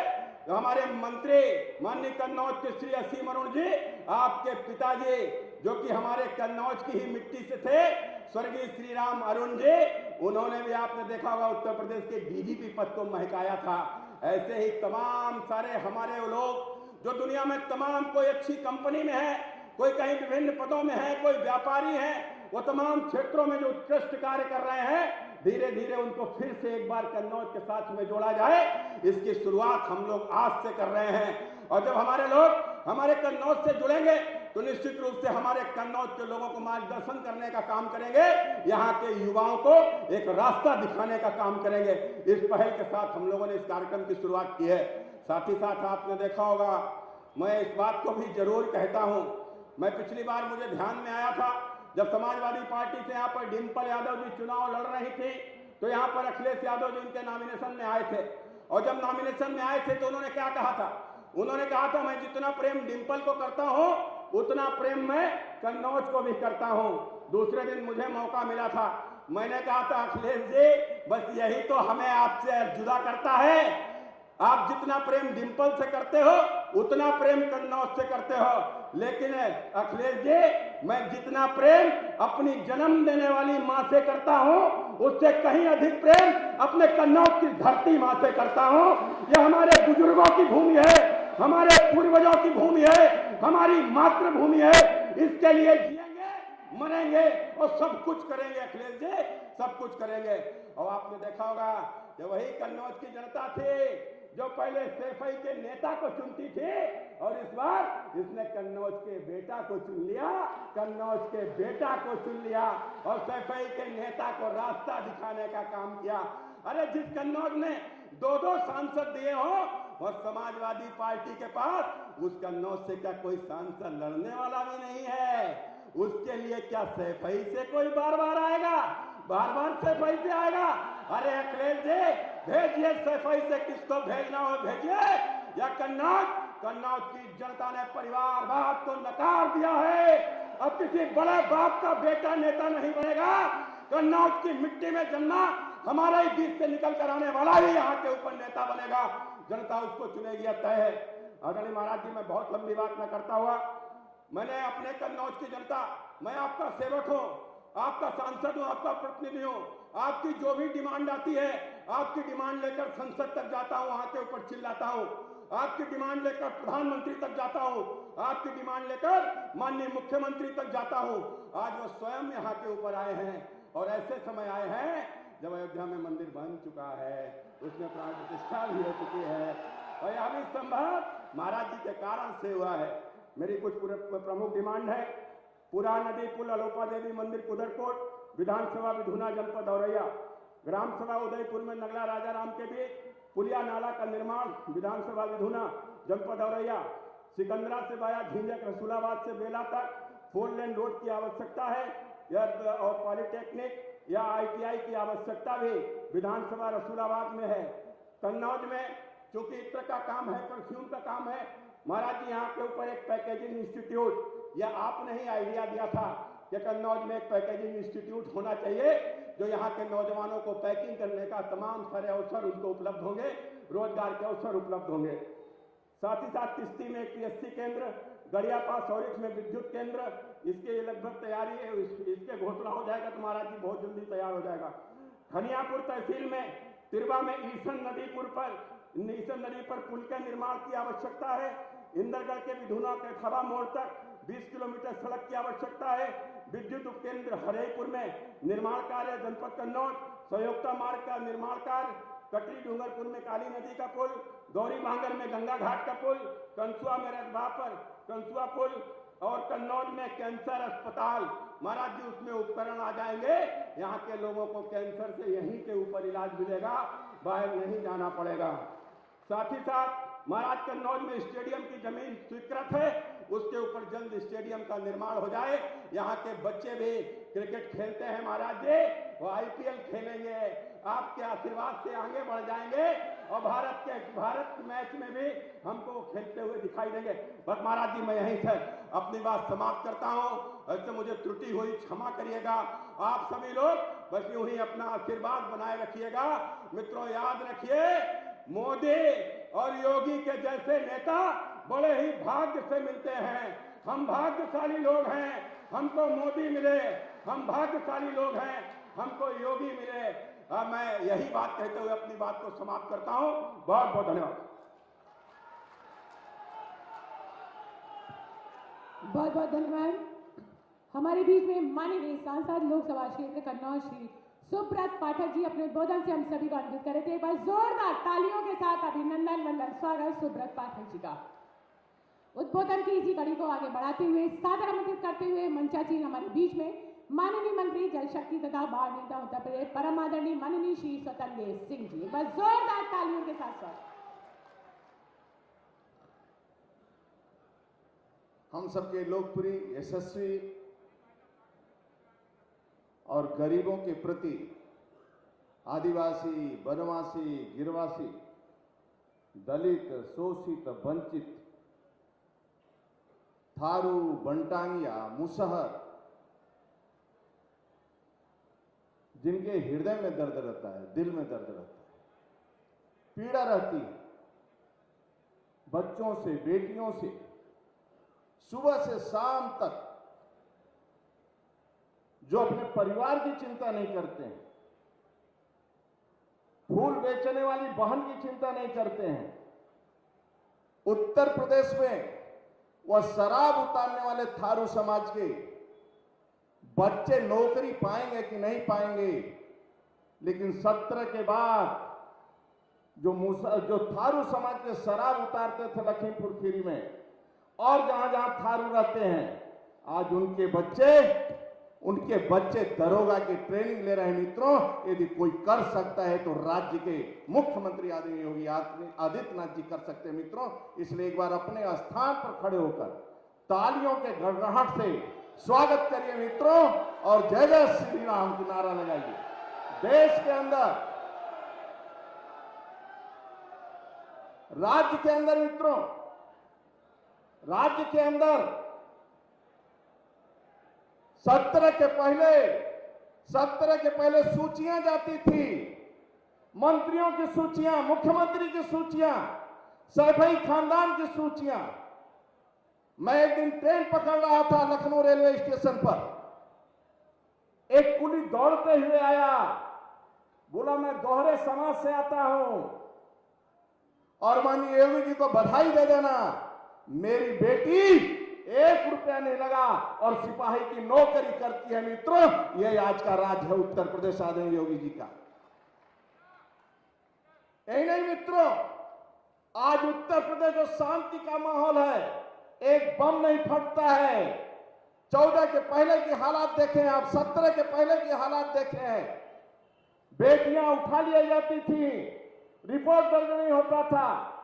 हमारे मंत्री माननीय कन्नौज के श्री असीम अरुण जी, आपके पिताजी जो कि हमारे कन्नौज की ही मिट्टी से थे, स्वर्गीय श्री राम अरुण जी, उन्होंने भी आपने देखा होगा उत्तर प्रदेश के डीजीपी पद को महकाया था। ऐसे ही तमाम सारे हमारे लोग जो दुनिया में तमाम, कोई अच्छी कंपनी में है, कोई कहीं विभिन्न पदों में है, कोई व्यापारी है, वो तमाम क्षेत्रों में जो उत्कृष्ट कार्य कर रहे हैं, धीरे धीरे उनको फिर से एक बार कन्नौज के साथ में जोड़ा जाए, इसकी शुरुआत हम लोग आज से कर रहे हैं। और जब हमारे लोग हमारे कन्नौज से जुड़ेंगे तो निश्चित रूप से हमारे कन्नौज के लोगों को मार्गदर्शन करने का काम करेंगे, यहाँ के युवाओं को एक रास्ता दिखाने का काम करेंगे। इस पहल के साथ हम लोगों ने इस कार्यक्रम की शुरुआत की है। साथ ही साथ आपने देखा होगा मैं इस बात को भी जरूर कहता हूं। मैं पिछली बार मुझे ध्यान में आया था जब समाजवादी पार्टी से यहाँ पर डिंपल यादव जी चुनाव लड़ रही थी, तो यहाँ पर अखिलेश यादव जी उनके नॉमिनेशन में आए थे, और जब नॉमिनेशन में आए थे तो उन्होंने क्या कहा था? उन्होंने कहा था मैं जितना प्रेम डिंपल को करता हूं उतना प्रेम मैं कन्नौज को भी करता हूं। दूसरे दिन मुझे मौका मिला था, मैंने कहा था अखिलेश जी बस यही तो हमें आपसे जुदा करता है, आप जितना प्रेम डिंपल से करते हो उतना प्रेम कन्नौज से करते हो, लेकिन अखिलेश जी मैं जितना प्रेम अपनी जन्म देने वाली मां से करता हूं उससे कहीं अधिक प्रेम अपने कन्नौज की धरती मां से करता हूं। यह हमारे बुजुर्गों की भूमि है, हमारे पूर्वजों की भूमि है, हमारी मातृभूमि है। इसके लिए जिएंगे, मरेंगे और सब कुछ करेंगे अखिलेश जी, सब कुछ करेंगे। और आपने देखा होगा कि वही कन्नौज की जनता थी जो पहले सैफई के नेता को चुनती थी, और इस बार इसने कन्नौज के बेटा को चुन लिया, कन्नौज के बेटा को चुन लिया और सैफई के नेता को रास्ता दिखाने का काम किया। अरे जिस कन्नौज ने 2-2 सांसद दिए हो और समाजवादी पार्टी के पास उस कन्नौज से क्या कोई सांसद लड़ने वाला भी नहीं है? उसके लिए क्या सैफई से कोई बार बार आएगा? बार बार सैफई से आएगा? अरे अखिलेश जी भेजिए सैफई से, किसको भेजना हो भेजिए। या कन्नौज की जनता ने परिवारवाद को नकार दिया है, अब किसी बड़े बाप का बेटा नेता नहीं बनेगा। कन्नौज की मिट्टी में जन्मा हमारे ही बीच से निकल कर आने वाला ही यहाँ के ऊपर नेता बनेगा, जनता उसको चुनेगी, तय है। आदरणीय महाराज जी, मैं बहुत लंबी बात न करता हुआ, मैंने अपने कन्नौज की जनता, मैं आपका सेवक हूं, आपका सांसद हूं, आपका प्रतिनिधि हूं, आपकी जो भी डिमांड आती है आपकी डिमांड लेकर संसद तक जाता हूं, वहां के ऊपर चिल्लाता हूं, आपकी डिमांड लेकर प्रधानमंत्री तक जाता हूं, आपकी डिमांड लेकर माननीय मुख्यमंत्री तक जाता हूं। आज वो स्वयं यहाँ के ऊपर आए हैं और ऐसे समय आए हैं जब अयोध्या में मंदिर बन चुका है, उसमें प्राण प्रतिष्ठा भी हो चुकी है, और यह भी संभव महाराज जी के कारण से हुआ है। मेरी कुछ प्रमुख डिमांड है। पुरा नदी पुल अलोपा देवी मंदिर कुदरकोट, विधानसभा विधुना जनपद औरैया, ग्राम सभा उदयपुर में नगला राजा राम के बीच पुलिया नाला का निर्माण, विधानसभा विधुना जनपद औरैया, सिकंदरा से वाया झींझक रसूलाबाद से बेला तक 4 लेन रोड की आवश्यकता है, और पॉलिटेक्निक या ITI की आवश्यकता भी विधानसभा रसूलाबाद में है। कन्नौज में चूंकि इत्र का काम है, परफ्यूम का काम है, महाराज जी यहाँ के ऊपर एक पैकेजिंग इंस्टीट्यूट, या आपने ही आइडिया दिया था कि कन्नौज में एक पैकेजिंग इंस्टीट्यूट होना चाहिए, जो यहाँ के नौजवानों को पैकिंग करने का तमाम सारे अवसर उनको उपलब्ध होंगे, रोजगार के अवसर उपलब्ध होंगे। साथ ही साथ किस्ती में एक PSC केंद्र, गड़िया पास और इसमें विद्युत केंद्र, इसके लगभग तैयारी है, इसके घोषणा हो जाएगा तो महाराज जी बहुत जल्दी तैयार हो जाएगा। खनियापुर तहसील में तिरवा में ईसन नदी पर पुल के निर्माण की आवश्यकता है। इंदरगढ़ के विधुना के खबा मोड़ तक 20 किलोमीटर सड़क की आवश्यकता है। विद्युत उपकेंद्र हरेपुर में निर्माण कार्य, जनपद कन्नौज संयोक्ता मार्ग का निर्माण कार्य, कटरी डूंगरपुर में काली नदी का पुल, गौरी भांगर में गंगा घाट का पुल, कंसुआ में रजबा पर कंसुआ पुल, और कन्नौज में कैंसर अस्पताल। महाराज जी उसमें उपकरण आ जाएंगे, यहाँ के लोगों को कैंसर से यहीं के ऊपर इलाज मिलेगा, बाहर नहीं जाना पड़ेगा। साथ ही साथ महाराज कन्नौज में स्टेडियम की जमीन स्वीकृत है, उसके ऊपर जल्द स्टेडियम का निर्माण हो जाए। यहाँ के बच्चे भी क्रिकेट खेलते हैं महाराज जी, वो IPL खेलेंगे, आपके आशीर्वाद से आगे बढ़ जाएंगे और भारत मैच में भी हमको खेलते हुए दिखाई देंगे। बस महाराज जी मैं यहीं से अपनी बात समाप्त करता हूँ। ऐसे मुझे त्रुटि हुई क्षमा करिएगा। आप सभी लोग बस यूं ही अपना आशीर्वाद बनाए रखिएगा। मित्रों याद रखिए, मोदी और योगी के जैसे नेता बड़े ही भाग्य से मिलते हैं। हम भाग्यशाली लोग हैं, हमको मोदी मिले, हम भाग्यशाली लोग हैं, हमको योगी मिले। मैं यही बात कहते हुए अपनी बात को समाप्त करता हूं। बहुत बहुत धन्यवाद। बहुत बहुत धन्यवाद। हमारे बीच में माननीय सांसद लोकसभा क्षेत्र कन्नौज श्री सुब्रत पाठक जी अपने उद्बोधन से हम सभी को आनंदित करे थे। एक बार जोरदार तालियों के साथ अभिनंदन वंदन स्वागत सुब्रत पाठक जी का। उद्बोधन की इसी कड़ी को आगे बढ़ाते हुए सादर आमंत्रित करते हुए मंचासीन हमारे बीच में माननीय मंत्री जल शक्ति तथा बाढ़ नेता उत्तर प्रदेश परम आदरणीय माननीय श्री स्वतंत्र देव सिंह जी। बस जोरदार तालियों के साथ स्वागत। हम सबके लोकप्रिय, यशस्वी और गरीबों के प्रति आदिवासी, वनवासी, गिरवासी, दलित, शोषित, वंचित, थारू, बंटांगिया, मुसहर, जिनके हृदय में दर्द रहता है, दिल में दर्द रहता है, पीड़ा रहती है, बच्चों से, बेटियों से, सुबह से शाम तक, जो अपने परिवार की चिंता नहीं करते हैं, फूल बेचने वाली बहन की चिंता नहीं करते हैं। उत्तर प्रदेश में वह शराब उतारने वाले थारू समाज के बच्चे नौकरी पाएंगे कि नहीं पाएंगे, लेकिन 17 के बाद जो थारू समाज के शराब उतारते थे लखीमपुर खीरी में और जहां जहां थारू रहते हैं, आज उनके बच्चे दरोगा की ट्रेनिंग ले रहे हैं। मित्रों, यदि कोई कर सकता है तो राज्य के मुख्यमंत्री आदरणीय योगी आदित्यनाथ जी कर सकते हैं। मित्रों, इसलिए एक बार अपने स्थान पर खड़े होकर तालियों के गड़गड़ाहट से स्वागत करिए मित्रों, और जय जय श्री राम की नारा लगाइए। देश के अंदर, राज्य के अंदर मित्रों, राज्य के अंदर 17 के पहले सूचियां जाती थी, मंत्रियों की सूचियां, मुख्यमंत्री की सूचियां, सैफई खानदान की सूचियां। मैं एक दिन ट्रेन पकड़ रहा था लखनऊ रेलवे स्टेशन पर, एक कुली दौड़ते हुए आया, बोला मैं दोहरे समाज से आता हूं और माननीय योगी जी को बधाई दे देना, मेरी बेटी 1 रुपया नहीं लगा और सिपाही की नौकरी करती है। मित्रों, यही आज का राज है उत्तर प्रदेश आदरणीय योगी जी का। यही नहीं मित्रों, आज उत्तर प्रदेश जो शांति का माहौल है, एक बम नहीं फटता है। 14 के पहले की हालात देखें आप, 17 के पहले की हालात देखें हैं। बेटियां उठा ली जाती थी, रिपोर्ट दर्ज नहीं होता था,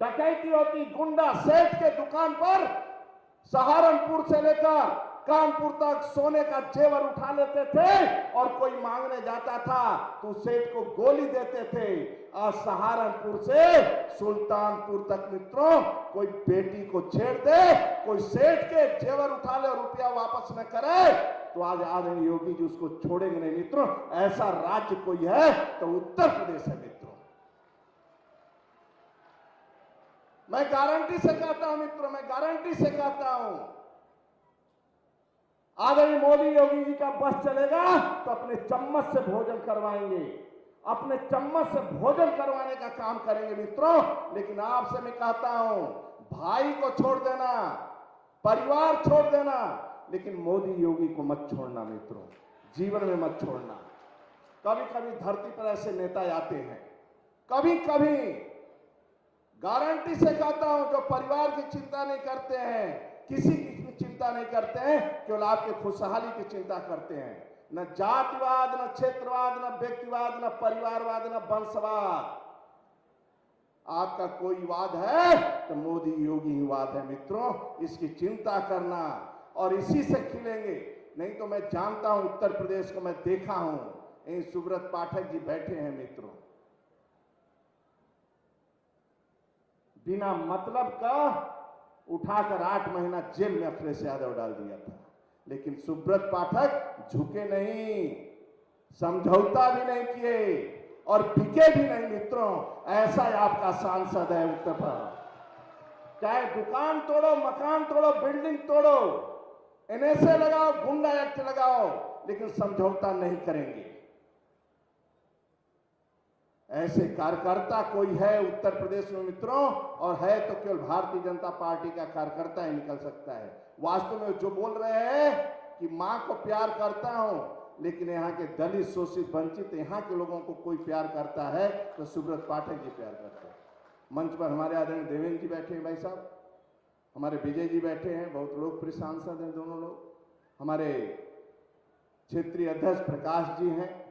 डकैती होती, गुंडा सेठ के दुकान पर सहारनपुर से लेकर कानपुर तक सोने का जेवर उठा लेते थे और कोई मांगने जाता था तो सेठ को गोली देते थे। आज सहारनपुर से सुल्तानपुर तक मित्रों, कोई बेटी को छेड़ दे, कोई सेठ के जेवर उठा ले और रुपया वापस न करे तो आज आदरणीय योगी जी उसको छोड़ेंगे नहीं। मित्रों, ऐसा राज्य कोई है तो उत्तर प्रदेश है। मित्रों, मैं गारंटी से कहता हूं मित्रों, मैं गारंटी से कहता हूं, आदरणीय मोदी योगी जी का बस चलेगा तो अपने चम्मच से भोजन करवाएंगे, अपने चम्मच से भोजन करवाने का काम करेंगे मित्रों। लेकिन आपसे मैं कहता हूं, भाई को छोड़ देना, परिवार छोड़ देना, लेकिन मोदी योगी को मत छोड़ना मित्रों, जीवन में मत छोड़ना। कभी कभी धरती पर ऐसे नेता आते हैं, कभी कभी गारंटी से कहता हूं, जो परिवार की चिंता नहीं करते हैं, किसी की चिंता नहीं करते हैं, केवल आपके खुशहाली की चिंता करते हैं। न जातिवाद, न क्षेत्रवाद, न व्यक्तिवाद, न परिवारवाद, न वंशवाद। आपका कोई वाद है तो मोदी योगी ही वाद है मित्रों, इसकी चिंता करना और इसी से खिलेंगे। नहीं तो मैं जानता हूं उत्तर प्रदेश को, मैं देखा हूं, इन सुब्रत पाठक जी बैठे हैं मित्रों, बिना मतलब का उठाकर 8 महीना जेल में अखिलेश यादव डाल दिया था। लेकिन सुब्रत पाठक झुके नहीं, समझौता भी नहीं किए और बिके भी नहीं मित्रों। ऐसा आपका सांसद है उत्तर प्रदेश। चाहे दुकान तोड़ो, मकान तोड़ो, बिल्डिंग तोड़ो, एनएसए लगाओ, गुंडा एक्ट लगाओ, लेकिन समझौता नहीं करेंगे। ऐसे कार्यकर्ता कोई है उत्तर प्रदेश में मित्रों, और है तो केवल भारतीय जनता पार्टी का कार्यकर्ता ही निकल सकता है। वास्तव में जो बोल रहे हैं कि मां को प्यार करता हूं, लेकिन यहाँ के दलित, शोषित, वंचित यहाँ के लोगों को कोई प्यार करता है तो सुब्रत पाठक जी प्यार करते हैं। मंच पर हमारे आदरणीय देवेंद्र जी बैठे हैं, भाई साहब, हमारे विजय जी बैठे हैं, बहुत लोकप्रिय सांसद हैं दोनों लोग, हमारे क्षेत्रीय अध्यक्ष प्रकाश जी हैं,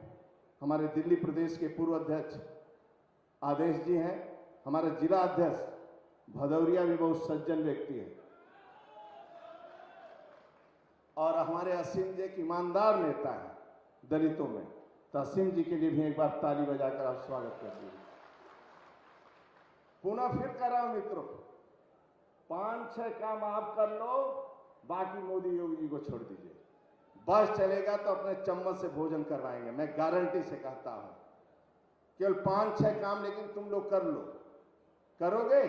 हमारे दिल्ली प्रदेश के पूर्व अध्यक्ष आदेश जी हैं, हमारे जिला अध्यक्ष भदौरिया भी बहुत सज्जन व्यक्ति है। और हमारे असीम जी एक ईमानदार नेता हैं दलितों में, तो असीम जी के लिए भी एक बार ताली बजाकर आप स्वागत कर दीजिए। पुनः फिर कर रहा हूं मित्रों, 5-6 काम आप कर लो, बाकी मोदी योगी जी को छोड़ दीजिए। बस चलेगा तो अपने चम्मच से भोजन करवाएंगे, मैं गारंटी से कहता हूं। केवल 5-6 काम लेकिन तुम लोग कर लो। करोगे?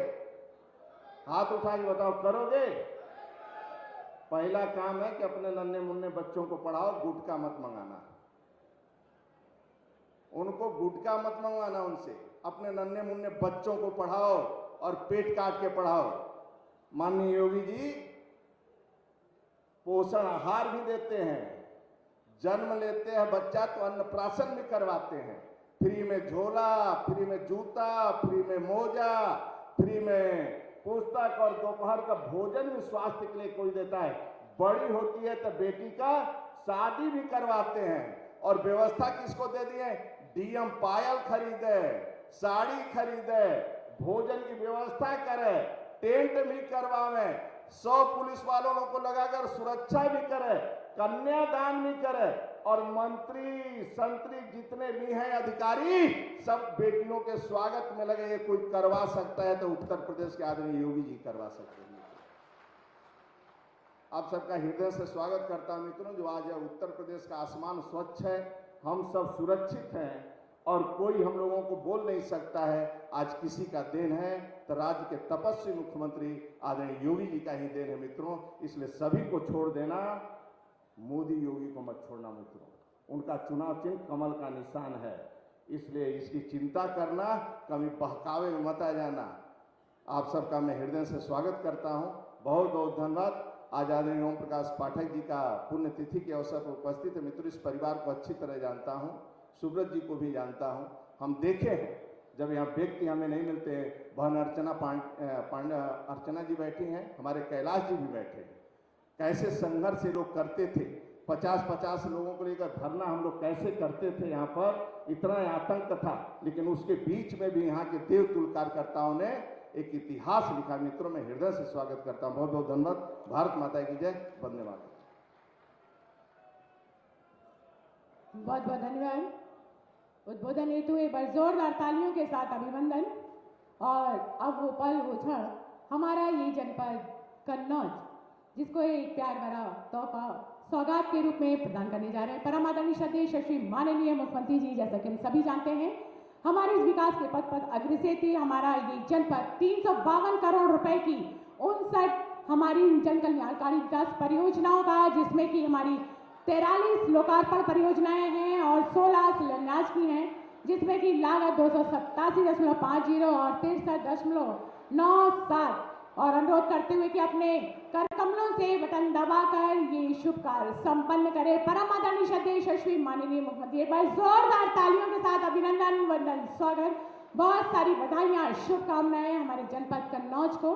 हाथ उठा के बताओ, करोगे? पहला काम है कि अपने नन्हे मुन्ने बच्चों को पढ़ाओ, गुटखा मत मंगाना, उनको गुटखा मत मंगवाना उनसे, अपने नन्हे मुन्ने बच्चों को पढ़ाओ और पेट काट के पढ़ाओ। माननीय योगी जी पोषण आहार भी देते हैं, जन्म लेते हैं बच्चा तो अन्नप्राशन भी करवाते हैं, फ्री में झोला, फ्री में जूता, फ्री में मोजा, फ्री में पुस्तक और दोपहर का भोजन भी स्वास्थ्य के लिए कोई देता है। बड़ी होती है तो बेटी का शादी भी करवाते हैं। और व्यवस्था किसको दे दिए? डीएम पायल खरीदे, साड़ी खरीदे, भोजन की व्यवस्था करे, टेंट भी करवावे, 100 पुलिस वालों को लगाकर सुरक्षा भी करे, कन्यादान भी करे, और मंत्री संतरी जितने भी हैं अधिकारी सब बेटियों के स्वागत में लगे। ये कोई करवा सकता है तो उत्तर प्रदेश के आदरणीय योगी जी करवा सकते हैं। आप सबका हृदय से स्वागत करता हूं मित्रों। जो आज उत्तर प्रदेश का आसमान स्वच्छ है, हम सब सुरक्षित हैं और कोई हम लोगों को बोल नहीं सकता है आज किसी का देन है, तो राज्य के तपस्वी मुख्यमंत्री आदरणीय योगी जी का ही देन है मित्रों। इसलिए सभी को छोड़ देना, मोदी योगी को मत छोड़ना मित्रों। उनका चुनाव चिन्ह कमल का निशान है, इसलिए इसकी चिंता करना, कभी बहकावे में मत आ जाना। आप सबका मैं हृदय से स्वागत करता हूं, बहुत बहुत धन्यवाद। आज आदरणीय ओम प्रकाश पाठक जी का पुण्यतिथि के अवसर पर उपस्थित है मित्रों। इस परिवार को अच्छी तरह जानता हूं, सुब्रत जी को भी जानता हूं। हम देखे हैं जब यहाँ व्यक्ति हमें नहीं मिलते, बहन अर्चना जी बैठी हैं, हमारे कैलाश जी भी बैठे हैं, कैसे संघर्ष ये लोग करते थे। 50-50 लोगों को लेकर धरना हम लोग कैसे करते थे, यहाँ पर इतना आतंक था, लेकिन उसके बीच में भी यहाँ के देवतुल्य कार्यकर्ताओं ने एक इतिहास लिखा। मित्रों मैं हृदय से स्वागत करता हूँ, बहुत बहुत धन्यवाद। भारत माता की जय, वंदे मातरम। बहुत बहुत धन्यवाद। उद्बोधन हेतु एक बार जोरदार तालियों के साथ अभिनंदन। और अब वो पल वो क्षण हमारा ये जनपद कन्नौज, जिसको एक प्यार भरा तोहफा सौगात के रूप में प्रदान करने जा रहे हैं। परम आदरणीय श्रद्धेय श्री माननीय मुख्यमंत्री जी, जैसा कि हम सभी जानते हैं, हमारे इस विकास के पथ पर अग्रसर थे। हमारा ये जनपद 352 करोड़ रुपए की 59 हमारी जन कल्याणकारी विकास परियोजनाओं का, जिसमें कि हमारी 43 लोकार्पण परियोजनाएं हैं और 16 शिलान्यास की हैं, जिसमें कि लागत 287.50 और 63.97 और अनुरोध करते हुए कि अपने कर कमलों से बटन दबाकर ये शुभ कार्य संपन्न करे। परम आदरणीय श्रद्धेय यशस्वी माननीय मुख्यमंत्री, एक बार जोरदार तालियों के साथ अभिनंदन, वंदन, स्वागत, बहुत सारी बधाइयां, शुभकामनाएं हमारे जनपद कन्नौज को।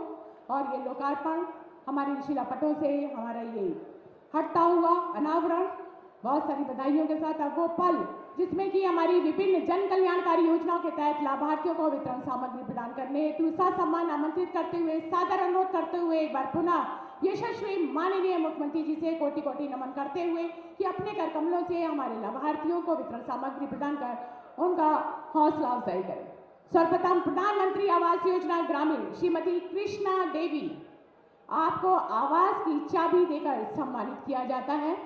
और ये लोकार्पण हमारी शिलापटों से हमारा ये हटता हुआ अनावरण, बहुत सारी बधाइयों के साथ अब वो पल जिसमें कि हमारी विभिन्न जन कल्याणकारी योजनाओं के तहत लाभार्थियों को वितरण सामग्री प्रदान करने हेतु सम्मान आमंत्रित करते हुए, सादर अनुरोध करते हुए एक बार पुनः यशस्वी माननीय मुख्यमंत्री जी से कोटि कोटि नमन करते हुए कि अपने कर कमलों से हमारे लाभार्थियों को वितरण सामग्री प्रदान कर उनका हौसला अफजाई करें। सर्वप्रथम प्रधानमंत्री आवास योजना ग्रामीण श्रीमती कृष्णा देवी, आपको आवास की चाबी देकर सम्मानित किया जाता है।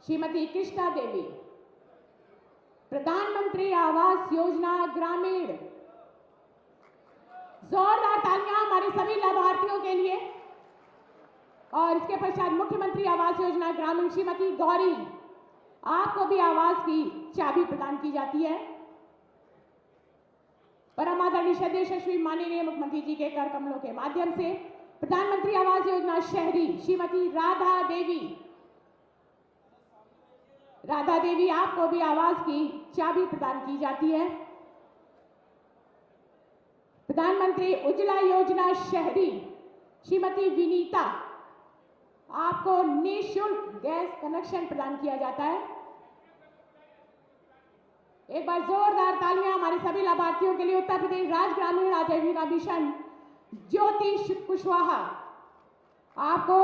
श्रीमती कृष्णा देवी, प्रधानमंत्री आवास योजना ग्रामीण। जोरदार तालियां हमारे सभी लाभार्थियों के लिए। और इसके पश्चात मुख्यमंत्री आवास योजना ग्रामीण श्रीमती गौरी, आपको भी आवास की चाबी प्रदान की जाती है। परम आदरणीय श्रद्धेय यशस्वी माननीय मुख्यमंत्री जी के कर कमलों के माध्यम से प्रधानमंत्री आवास योजना शहरी श्रीमती राधा देवी, राधा देवी, आपको भी आवास की चाबी प्रदान की जाती है। प्रधानमंत्री उज्ज्वला योजना शहरी श्रीमती विनीता, आपको निःशुल्क गैस कनेक्शन प्रदान किया जाता है। एक बार जोरदार तालियां हमारे सभी लाभार्थियों के लिए। उत्तर प्रदेश राज्य ग्रामीण आजीविका मिशन ज्योति कुशवाहा, आपको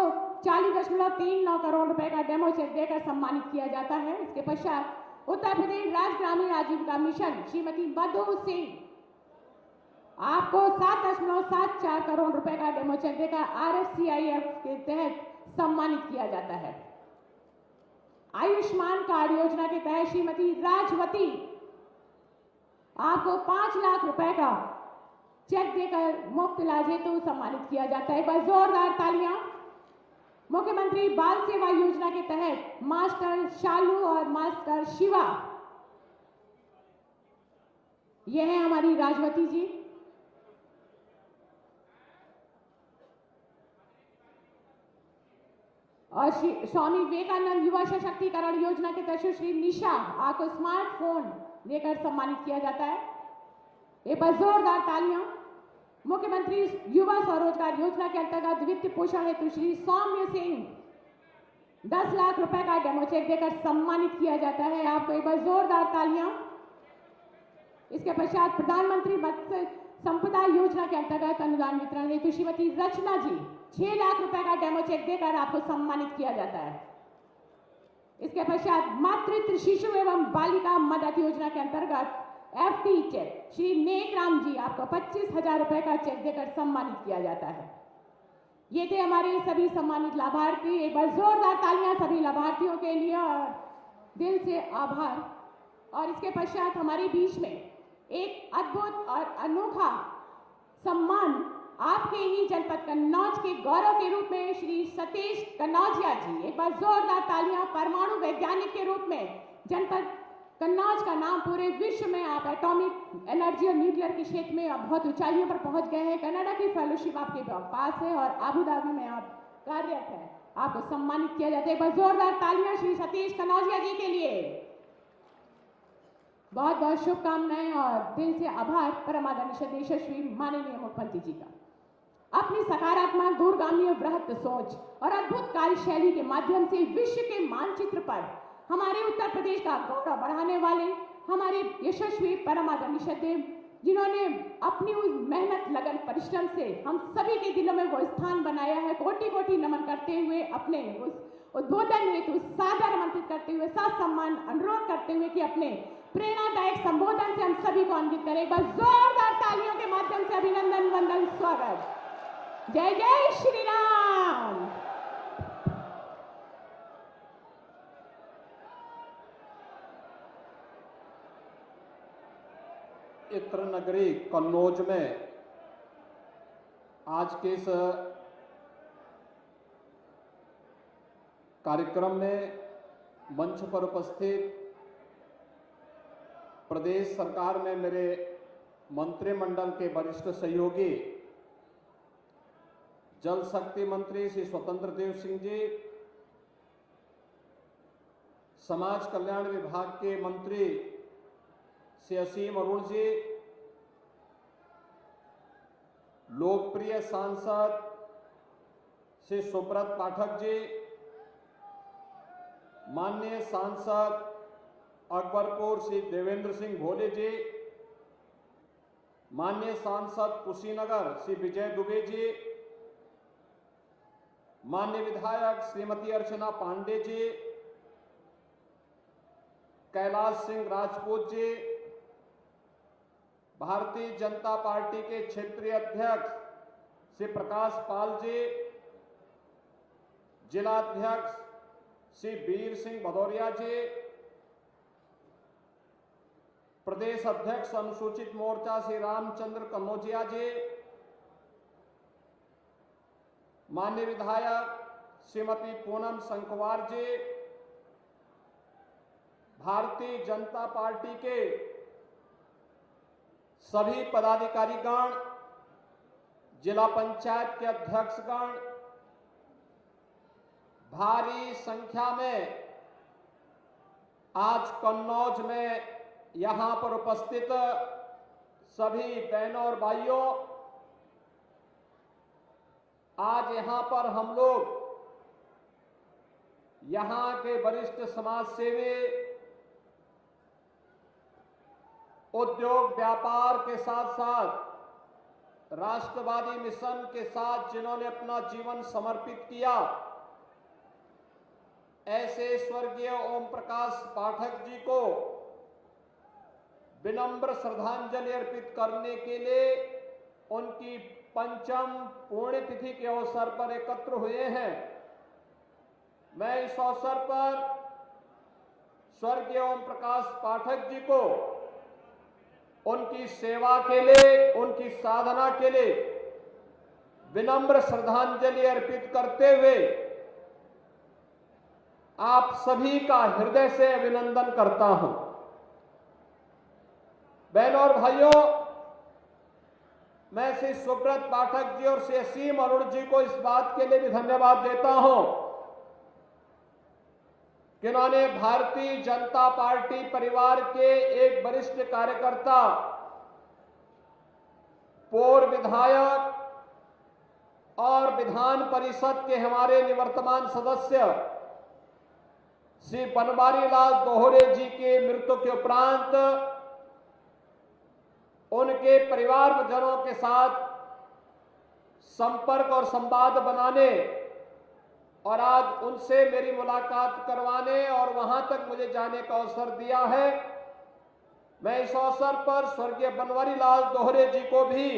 40.39 करोड़ रुपए का डेमो चेक देकर सम्मानित किया जाता है। इसके पश्चात उत्तर प्रदेश राज्य ग्रामीण आजीविका मिशन श्रीमती मधु सिंह, आपको 7.74 करोड़ रुपए का डेमो चेक देकर RFCIF के तहत सम्मानित किया जाता है। आयुष्मान कार्ड योजना के तहत श्रीमती राजवती, आपको 5 लाख रुपए का चेक देकर मुफ्त इलाज हेतु सम्मानित किया जाता है। एक बार जोरदार तालियां। मुख्यमंत्री बाल सेवा योजना के तहत मास्टर शालू और मास्टर शिवा, यह है हमारी राजवती जी। और स्वामी विवेकानंद युवा सशक्तिकरण योजना के तहत श्री निशा, आपको स्मार्टफोन देकर सम्मानित किया जाता है। एक बार जोरदार तालियां। मुख्यमंत्री युवा स्वरोजगार योजना के अंतर्गत वित्त पोषण हेतु श्री सौम्य सिंह 10 लाख रुपए का डेमो चेक देकर सम्मानित किया जाता है। आपको एक बार जोरदार तालियां। इसके पश्चात प्रधानमंत्री मत्स्य संपदा योजना के अंतर्गत अनुदान वितरण हेतु श्रीमती रचना जी 6 लाख रुपए का डेमो चेक देकर आपको सम्मानित किया जाता है। इसके पश्चात मातृत्व शिशु एवं बालिका मदद योजना के अंतर्गत FT चेक श्री नेकराम जी, आपको 25,000 रुपए का चेक देकर सम्मानित किया जाता है। ये थे हमारे सभी सम्मानित लाभार्थी। एक बार जोरदार तालियां सभी लाभार्थियों के लिए और दिल से आभार। और इसके पश्चात हमारे बीच में एक अद्भुत और अनोखा सम्मान आपके ही जनपद कन्नौज के गौरव के रूप में श्री सतीश कन्नौजिया जी, एक बार जोरदार तालियां। परमाणु वैज्ञानिक के रूप में जनपद कन्नौज का नाम पूरे विश्व में, आप एटॉमिक एनर्जी और न्यूक्लियर के क्षेत्र में आप बहुत ऊंचाइयों पर पहुंच गए हैं। कनाडा की फेलोशिप आपके पास है और आबू धाबी में आप कार्यरत हैं, आपको सम्मानित किया जाता है। एक बार जोरदार तालियां श्री सतीश कन्नौजिया जी के लिए। बहुत बहुत शुभकामनाएं और दिल से आभार परमादरणीय सदस्य श्री माननीय मुख्यमंत्री जी का। अपनी सकारात्मक, दूरगामी और बृहत सोच और अद्भुत कार्यशैली के माध्यम से विश्व के मानचित्र पर हमारे उत्तर प्रदेश का गौरव बढ़ाने वाले हमारे यशस्वी परमादरणीय सदैव, जिन्होंने अपनी उस मेहनत, लगन, परिश्रम से हम सभी के दिलों में वो स्थान बनाया है। कोटि कोटि नमन करते हुए, अपने उस उद्बोधन हेतु सादर आमंत्रित करते हुए, साथ सम्मान अनुरोध करते हुए कि अपने प्रेरणादायक संबोधन से हम सभी को अंकित करें। बस जोरदार तालियों के माध्यम से अभिनंदन, वंदन, स्वागत। जय जय श्री राम। इत्र नगरी कन्नौज में आज के इस कार्यक्रम में मंच पर उपस्थित प्रदेश सरकार में मेरे मंत्रिमंडल के वरिष्ठ सहयोगी जल शक्ति मंत्री श्री स्वतंत्र देव सिंह जी, समाज कल्याण विभाग के मंत्री श्री असीम अरुण जी, लोकप्रिय सांसद श्री सुब्रत पाठक जी, माननीय सांसद अकबरपुर श्री देवेंद्र सिंह भोले जी, माननीय सांसद कुशीनगर श्री विजय दुबे जी, माननीय विधायक श्रीमती अर्चना पांडे जी, कैलाश सिंह राजपूत जी, भारतीय जनता पार्टी के क्षेत्रीय अध्यक्ष श्री प्रकाश पाल जी, जिलाध्यक्ष श्री वीर सिंह भदौरिया जी, प्रदेश अध्यक्ष अनुसूचित मोर्चा श्री रामचंद्र कन्नौजिया जी, माननीय विधायक श्रीमती पूनम संकवार जी, भारतीय जनता पार्टी के सभी पदाधिकारीगण, जिला पंचायत के अध्यक्षगण, भारी संख्या में आज कन्नौज में यहां पर उपस्थित सभी बहनों और भाइयों, आज यहां पर हम लोग यहां के वरिष्ठ समाज सेवी, उद्योग व्यापार के साथ साथ राष्ट्रवादी मिशन के साथ जिन्होंने अपना जीवन समर्पित किया, ऐसे स्वर्गीय ओम प्रकाश पाठक जी को विनम्र श्रद्धांजलि अर्पित करने के लिए उनकी पंचम पुण्यतिथि के अवसर पर एकत्र हुए हैं। मैं इस अवसर पर स्वर्गीय ओम प्रकाश पाठक जी को उनकी सेवा के लिए, उनकी साधना के लिए विनम्र श्रद्धांजलि अर्पित करते हुए आप सभी का हृदय से अभिनंदन करता हूं। बहनों और भाइयों, मैं श्री सुब्रत पाठक जी और श्री असीम अरुण जी को इस बात के लिए भी धन्यवाद देता हूं कि उन्होंने भारतीय जनता पार्टी परिवार के एक वरिष्ठ कार्यकर्ता, पूर्व विधायक और विधान परिषद के हमारे निवर्तमान सदस्य श्री बनवारी लाल दोहरे जी के मृत्यु के उपरांत उनके परिवारजनों के साथ संपर्क और संवाद बनाने और आज उनसे मेरी मुलाकात करवाने और वहां तक मुझे जाने का अवसर दिया है। मैं इस अवसर पर स्वर्गीय बनवारी लाल दोहरे जी को भी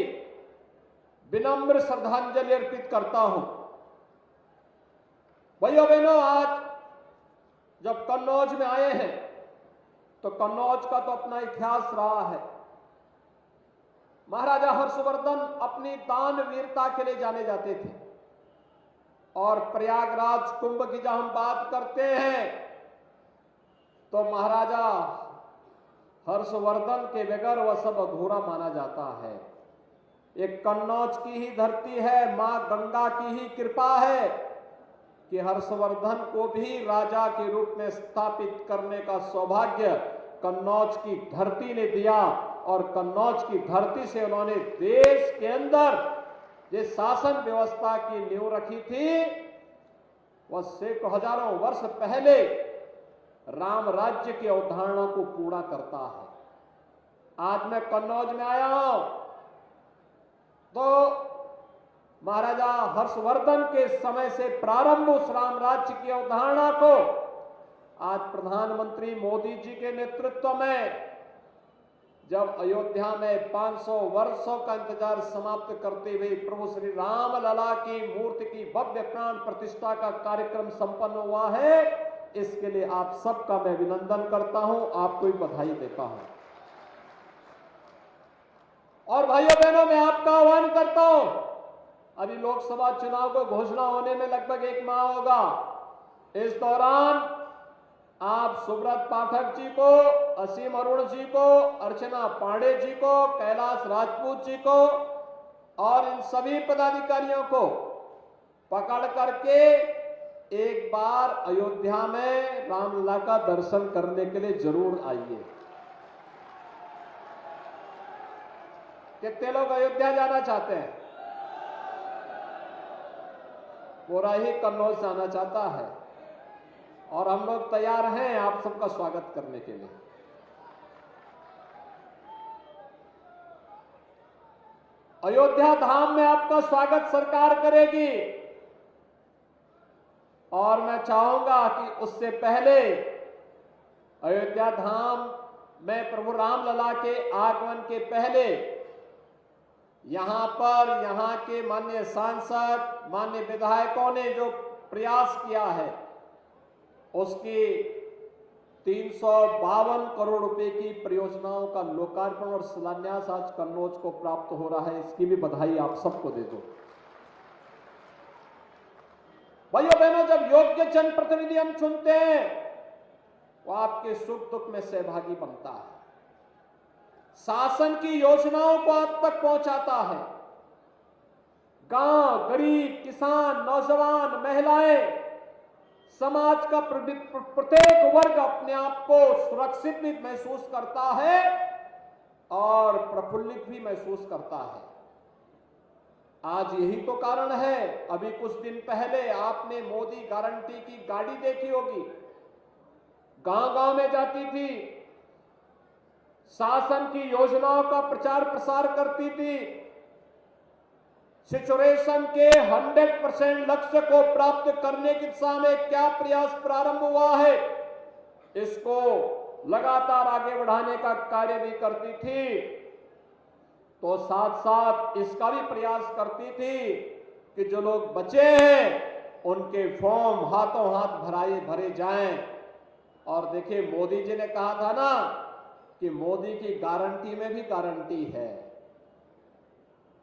विनम्र श्रद्धांजलि अर्पित करता हूं। भाइयों बहनों, आज जब कन्नौज में आए हैं तो कन्नौज का तो अपना इतिहास रहा है। महाराजा हर्षवर्धन अपनी दान वीरता के लिए जाने जाते थे और प्रयागराज कुंभ की जब हम बात करते हैं तो महाराजा हर्षवर्धन के बगैर वह सब अधूरा माना जाता है। एक कन्नौज की ही धरती है, मां गंगा की ही कृपा है कि हर्षवर्धन को भी राजा के रूप में स्थापित करने का सौभाग्य कन्नौज की धरती ने दिया और कन्नौज की धरती से उन्होंने देश के अंदर जिस शासन व्यवस्था की नींव रखी थी वह सैकड़ों हजारों वर्ष पहले राम राज्य की अवधारणा को पूरा करता है। आज मैं कन्नौज में आया हूं तो महाराजा हर्षवर्धन के समय से प्रारंभ उस राम राज्य की अवधारणा को आज प्रधानमंत्री मोदी जी के नेतृत्व में जब अयोध्या में 500 वर्षों का इंतजार समाप्त करते हुए प्रभु श्री राम लला की मूर्ति की भव्य प्राण प्रतिष्ठा का कार्यक्रम संपन्न हुआ है, इसके लिए आप सबका मैं अभिनंदन करता हूं, आपको भी बधाई देता हूं। और भाइयों बहनों, मैं आपका आह्वान करता हूं, अभी लोकसभा चुनाव को घोषणा होने में लगभग 1 माह होगा। इस दौरान आप सुब्रत पाठक जी को, असीम अरुण जी को, अर्चना पांडे जी को, कैलाश राजपूत जी को और इन सभी पदाधिकारियों को पकड़ करके एक बार अयोध्या में रामलला का दर्शन करने के लिए जरूर आइए। कितने लोग अयोध्या जाना चाहते हैं? पूरा ही कन्नौज जाना चाहता है और हम लोग तैयार हैं आप सबका स्वागत करने के लिए। अयोध्या धाम में आपका स्वागत सरकार करेगी और मैं चाहूंगा कि उससे पहले अयोध्या धाम में प्रभु रामलला के आगमन के पहले यहां के माननीय सांसद, माननीय विधायकों ने जो प्रयास किया है उसकी 352 करोड़ रुपए की परियोजनाओं का लोकार्पण और शिलान्यास आज कन्नौज को प्राप्त हो रहा है, इसकी भी बधाई आप सबको दे दो। भाइयों बहनों, जब योग्य जनप्रतिनिधि हम चुनते हैं वो आपके सुख दुख में सहभागी बनता है, शासन की योजनाओं को आप तक पहुंचाता है। गांव, गरीब, किसान, नौजवान, महिलाएं, समाज का प्रत्येक वर्ग अपने आप को सुरक्षित भी महसूस करता है और प्रफुल्लित भी महसूस करता है। आज यही तो कारण है, अभी कुछ दिन पहले आपने मोदी गारंटी की गाड़ी देखी होगी, गांव-गांव में जाती थी, शासन की योजनाओं का प्रचार प्रसार करती थी सिचुएशन के 100% लक्ष्य को प्राप्त करने की दिशा में क्या प्रयास प्रारंभ हुआ है, इसको लगातार आगे बढ़ाने का कार्य भी करती थी, तो साथ साथ इसका भी प्रयास करती थी कि जो लोग बचे हैं उनके फॉर्म हाथों हाथ भरे जाएं। और देखिए, मोदी जी ने कहा था ना कि मोदी की गारंटी में भी गारंटी है।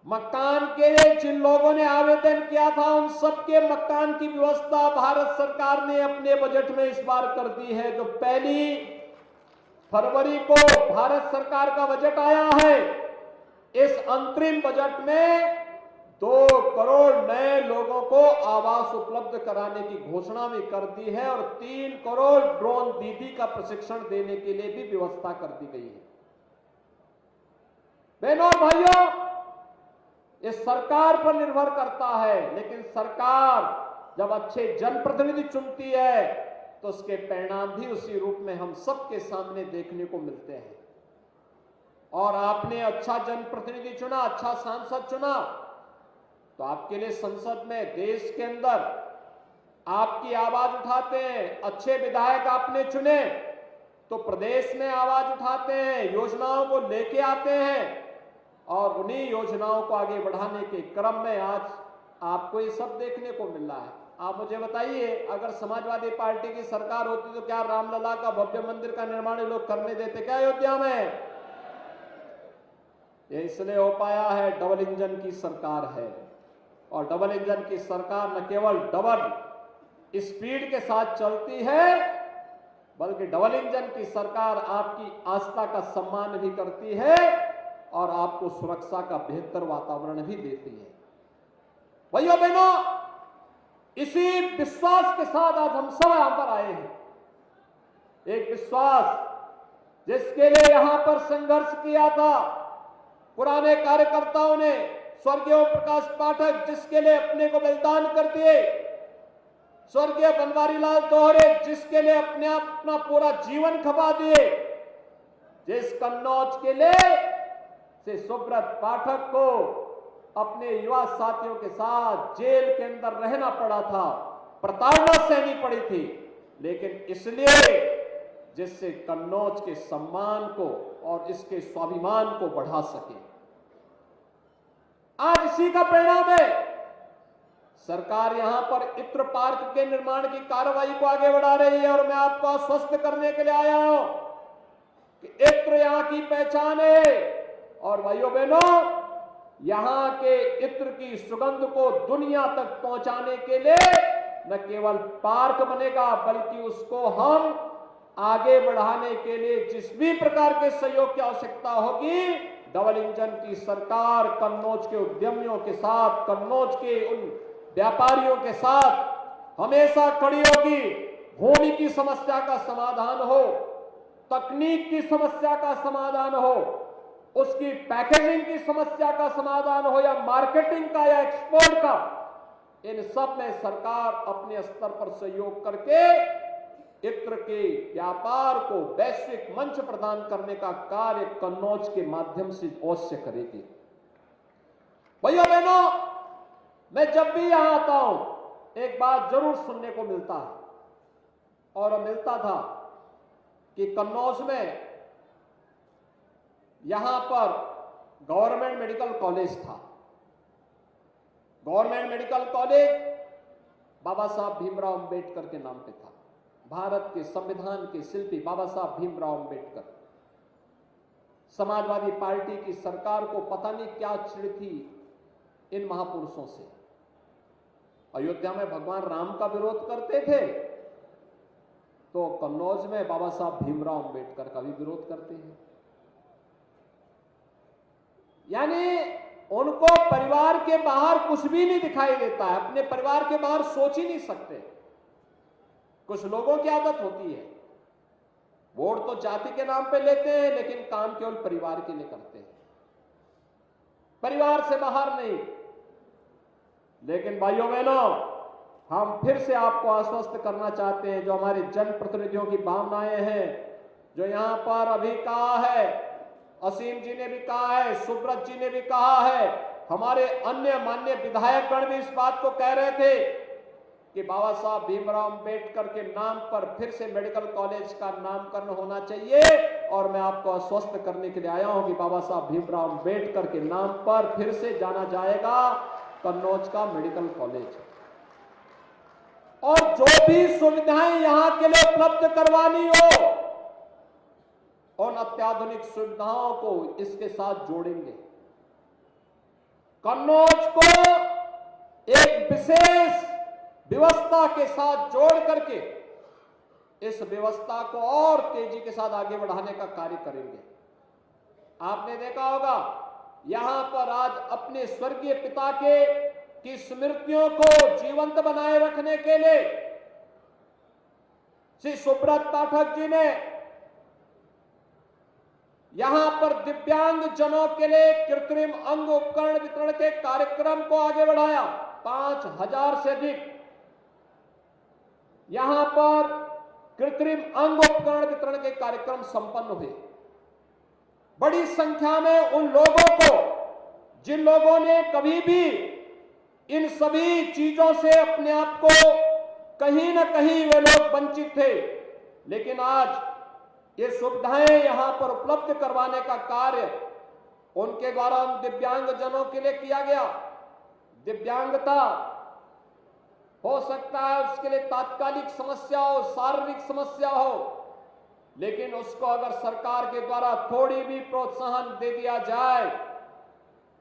मकान के लिए जिन लोगों ने आवेदन किया था उन सबके मकान की व्यवस्था भारत सरकार ने अपने बजट में इस बार कर दी है। जो 1 फरवरी को भारत सरकार का बजट आया है, इस अंतरिम बजट में 2 करोड़ नए लोगों को आवास उपलब्ध कराने की घोषणा भी कर दी है और 3 करोड़ ड्रोन दीदी का प्रशिक्षण देने के लिए भी व्यवस्था कर दी गई है। बहनों और भाइयों, इस सरकार पर निर्भर करता है, लेकिन सरकार जब अच्छे जनप्रतिनिधि चुनती है तो उसके परिणाम भी उसी रूप में हम सबके सामने देखने को मिलते हैं। और आपने अच्छा जनप्रतिनिधि चुना, अच्छा सांसद चुना, तो आपके लिए संसद में, देश के अंदर आपकी आवाज उठाते हैं। अच्छे विधायक आपने चुने तो प्रदेश में आवाज उठाते हैं, योजनाओं को लेके आते हैं और उन्हीं योजनाओं को आगे बढ़ाने के क्रम में आज आपको ये सब देखने को मिल रहा है। आप मुझे बताइए, अगर समाजवादी पार्टी की सरकार होती तो क्या रामलला का भव्य मंदिर का निर्माण ये लोग करने देते क्या अयोध्या में? ये इसलिए हो पाया है, डबल इंजन की सरकार है। और डबल इंजन की सरकार न केवल डबल स्पीड के साथ चलती है, बल्कि डबल इंजन की सरकार आपकी आस्था का सम्मान भी करती है और आपको सुरक्षा का बेहतर वातावरण भी देती है। भाइयों बहनों, इसी विश्वास के साथ आज हम सब यहां पर आए हैं। एक विश्वास जिसके लिए यहां पर संघर्ष किया था पुराने कार्यकर्ताओं ने, स्वर्गीय ओम प्रकाश पाठक जिसके लिए अपने को बलिदान कर दिए, स्वर्गीय बनवारी लाल दोहरे जिसके लिए अपना पूरा जीवन खपा दिए, जिस कन्नौज के लिए से सुब्रत पाठक को अपने युवा साथियों के साथ जेल के अंदर रहना पड़ा था, प्रताड़ना सहनी पड़ी थी, लेकिन इसलिए जिससे कन्नौज के सम्मान को और इसके स्वाभिमान को बढ़ा सके। आज इसी का परिणाम है। सरकार यहां पर इत्र पार्क के निर्माण की कार्रवाई को आगे बढ़ा रही है और मैं आपको आश्वस्त करने के लिए आया हूं कि इत्र यहां की पहचान है। और भाइयों बहनों, यहां के इत्र की सुगंध को दुनिया तक पहुंचाने के लिए न केवल पार्क बनेगा, बल्कि उसको हम आगे बढ़ाने के लिए जिस भी प्रकार के सहयोग की आवश्यकता होगी, डबल इंजन की सरकार कन्नौज के उद्यमियों के साथ, कन्नौज के उन व्यापारियों के साथ हमेशा खड़ी होगी। भूमि की समस्या का समाधान हो, तकनीक की समस्या का समाधान हो, उसकी पैकेजिंग की समस्या का समाधान हो, या मार्केटिंग का या एक्सपोर्ट का, इन सब में सरकार अपने स्तर पर सहयोग करके इत्र के व्यापार को वैश्विक मंच प्रदान करने का कार्य कन्नौज के माध्यम से अवश्य करेगी। भाइयों बहनों, मैं जब भी यहां आता हूं एक बात जरूर सुनने को मिलता है और मिलता था कि कन्नौज में यहां पर गवर्नमेंट मेडिकल कॉलेज था। गवर्नमेंट मेडिकल कॉलेज बाबा साहब भीमराव अंबेडकर के नाम पे था। भारत के संविधान के शिल्पी बाबा साहब भीमराव अंबेडकर। समाजवादी पार्टी की सरकार को पता नहीं क्या चिढ़ थी इन महापुरुषों से। अयोध्या में भगवान राम का विरोध करते थे तो कन्नौज में बाबा साहब भीमराव अंबेडकर का भी विरोध करते हैं। यानी उनको परिवार के बाहर कुछ भी नहीं दिखाई देता है, अपने परिवार के बाहर सोच ही नहीं सकते। कुछ लोगों की आदत होती है, वोट तो जाति के नाम पे लेते हैं लेकिन काम केवल परिवार के लिए करते हैं, परिवार से बाहर नहीं। लेकिन भाइयों बहनों, हम फिर से आपको आश्वस्त करना चाहते हैं, जो हमारे जनप्रतिनिधियों की भावनाएं हैं, जो यहां पर अभी कहा है, असीम जी ने भी कहा है, सुब्रत जी ने भी कहा है हमारे अन्य माननीय विधायकगण भी इस बात को कह रहे थे कि बाबा साहब भीमराव अंबेडकर के नाम पर फिर से मेडिकल कॉलेज का नामकरण होना चाहिए, और मैं आपको आश्वस्त करने के लिए आया हूं कि बाबा साहब भीमराव अंबेडकर के नाम पर फिर से जाना जाएगा कन्नौज का मेडिकल कॉलेज। और जो भी सुविधाएं यहां के लिए उपलब्ध करवानी हो, उन अत्याधुनिक सुविधाओं को इसके साथ जोड़ेंगे। कन्नौज को एक विशेष व्यवस्था के साथ जोड़ करके इस व्यवस्था को और तेजी के साथ आगे बढ़ाने का कार्य करेंगे। आपने देखा होगा यहां पर आज अपने स्वर्गीय पिता की स्मृतियों को जीवंत बनाए रखने के लिए श्री सुब्रत पाठक जी ने यहां पर दिव्यांग जनों के लिए कृत्रिम अंग उपकरण वितरण के कार्यक्रम को आगे बढ़ाया। 5000 से अधिक यहां पर कृत्रिम अंग उपकरण वितरण के कार्यक्रम संपन्न हुए। बड़ी संख्या में उन लोगों को जिन लोगों ने कभी भी इन सभी चीजों से अपने आप को कहीं ना कहीं वे लोग वंचित थे, लेकिन आज ये सुविधाएं यहां पर उपलब्ध करवाने का कार्य उनके द्वारा उन दिव्यांग जनों के लिए किया गया। दिव्यांगता हो सकता है उसके लिए तात्कालिक समस्या हो, शारीरिक समस्या हो, लेकिन उसको अगर सरकार के द्वारा थोड़ी भी प्रोत्साहन दे दिया जाए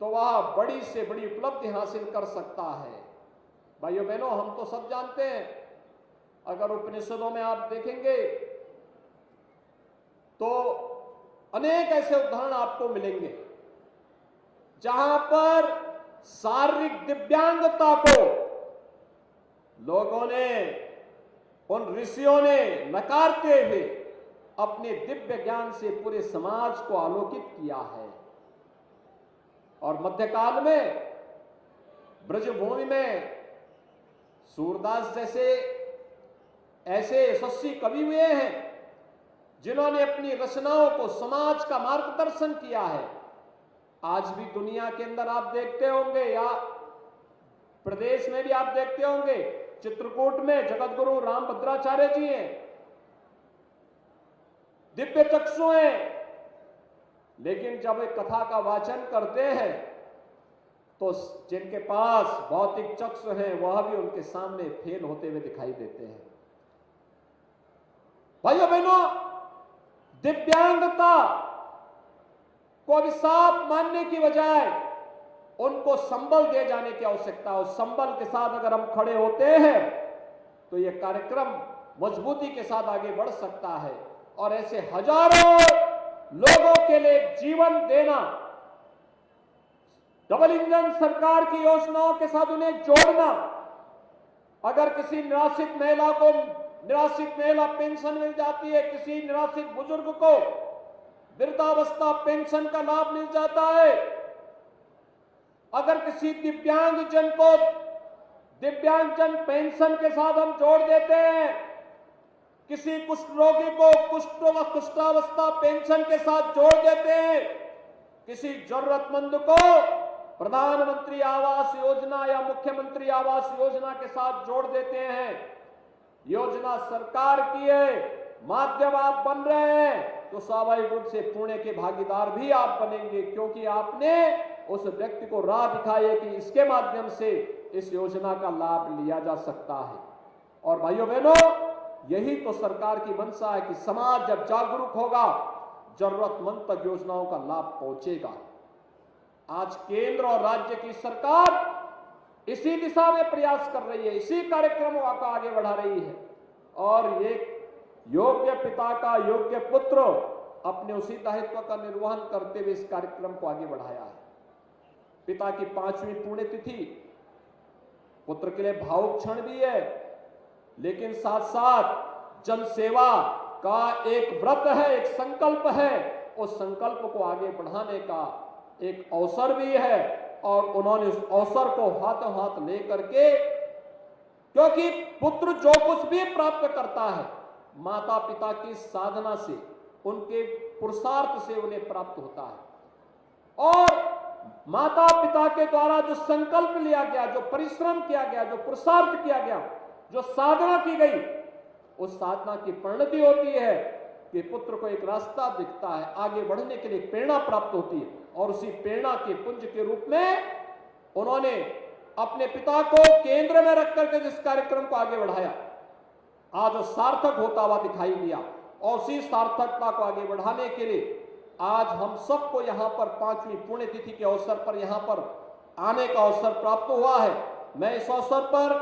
तो वह बड़ी से बड़ी उपलब्धि हासिल कर सकता है। भाइयों बहनों, हम तो सब जानते हैं, अगर उपनिषदों में आप देखेंगे तो अनेक ऐसे उदाहरण आपको मिलेंगे जहां पर शारीरिक दिव्यांगता को लोगों ने, उन ऋषियों ने नकारते हुए अपने दिव्य ज्ञान से पूरे समाज को आलोकित किया है। और मध्यकाल में ब्रजभूमि में सूरदास जैसे ऐसे यशस्वी कवि हुए हैं जिन्होंने अपनी रचनाओं को समाज का मार्गदर्शन किया है। आज भी दुनिया के अंदर आप देखते होंगे या प्रदेश में भी आप देखते होंगे, चित्रकूट में जगत गुरु रामभद्राचार्य जी हैं, दिव्य चक्षु हैं, लेकिन जब वे कथा का वाचन करते हैं तो जिनके पास भौतिक चक्षु हैं वह भी उनके सामने फेल होते हुए दिखाई देते हैं। भाइयों बहनों, दिव्यांगता को अभिशाप मानने की बजाय उनको संबल दे जाने की आवश्यकता है। उस संबल के साथ अगर हम खड़े होते हैं तो यह कार्यक्रम मजबूती के साथ आगे बढ़ सकता है और ऐसे हजारों लोगों के लिए जीवन देना, डबल इंजन सरकार की योजनाओं के साथ उन्हें जोड़ना। अगर किसी निराश्रित महिला को निराश्रित महिला पेंशन मिल जाती है, किसी निराश्रित बुजुर्ग को वृद्धावस्था पेंशन का लाभ मिल जाता है, अगर किसी दिव्यांगजन को दिव्यांगजन पेंशन के साथ हम जोड़ देते हैं, किसी कुष्ठ रोगी को कुष्ठावस्था पेंशन के साथ जोड़ देते हैं, किसी जरूरतमंद को प्रधानमंत्री आवास योजना या मुख्यमंत्री आवास योजना के साथ जोड़ देते हैं, योजना सरकार की है, माध्यम आप बन रहे हैं, तो स्वाभाविक रूप से पुण्य के भागीदार भी आप बनेंगे, क्योंकि आपने उस व्यक्ति को राह दिखाई है कि इसके माध्यम से इस योजना का लाभ लिया जा सकता है। और भाइयों बहनों, यही तो सरकार की मंशा है कि समाज जब जागरूक होगा, जरूरतमंद तक योजनाओं का लाभ पहुंचेगा। आज केंद्र और राज्य की सरकार इसी दिशा में प्रयास कर रही है, इसी कार्यक्रमों को आगे बढ़ा रही है, और एक योग्य पिता का योग्य पुत्र अपने उसी दायित्व का निर्वहन करते हुए इस कार्यक्रम को आगे बढ़ाया है। पिता की 5वीं पुण्यतिथि पुत्र के लिए भावुक क्षण भी है, लेकिन साथ साथ जनसेवा का एक व्रत है, एक संकल्प है, उस संकल्प को आगे बढ़ाने का एक अवसर भी है। और उन्होंने उस अवसर को हाथों हाथ लेकर के, क्योंकि पुत्र जो कुछ भी प्राप्त करता है माता पिता की साधना से, उनके पुरुषार्थ से उन्हें प्राप्त होता है। और माता पिता के द्वारा जो संकल्प लिया गया, जो परिश्रम किया गया, जो पुरुषार्थ किया गया, जो साधना की गई, उस साधना की परिणति होती है कि पुत्र को एक रास्ता दिखता है, आगे बढ़ने के लिए प्रेरणा प्राप्त होती है। और उसी प्रेरणा के पुंज के रूप में उन्होंने अपने पिता को केंद्र में रख करके जिस कार्यक्रम को आगे बढ़ाया, आज सार्थक होता हुआ दिखाई दिया। और उसी सार्थकता को आगे बढ़ाने के लिए आज हम सबको यहां पर 5वीं पुण्यतिथि के अवसर पर यहां पर आने का अवसर प्राप्त हुआ है। मैं इस अवसर पर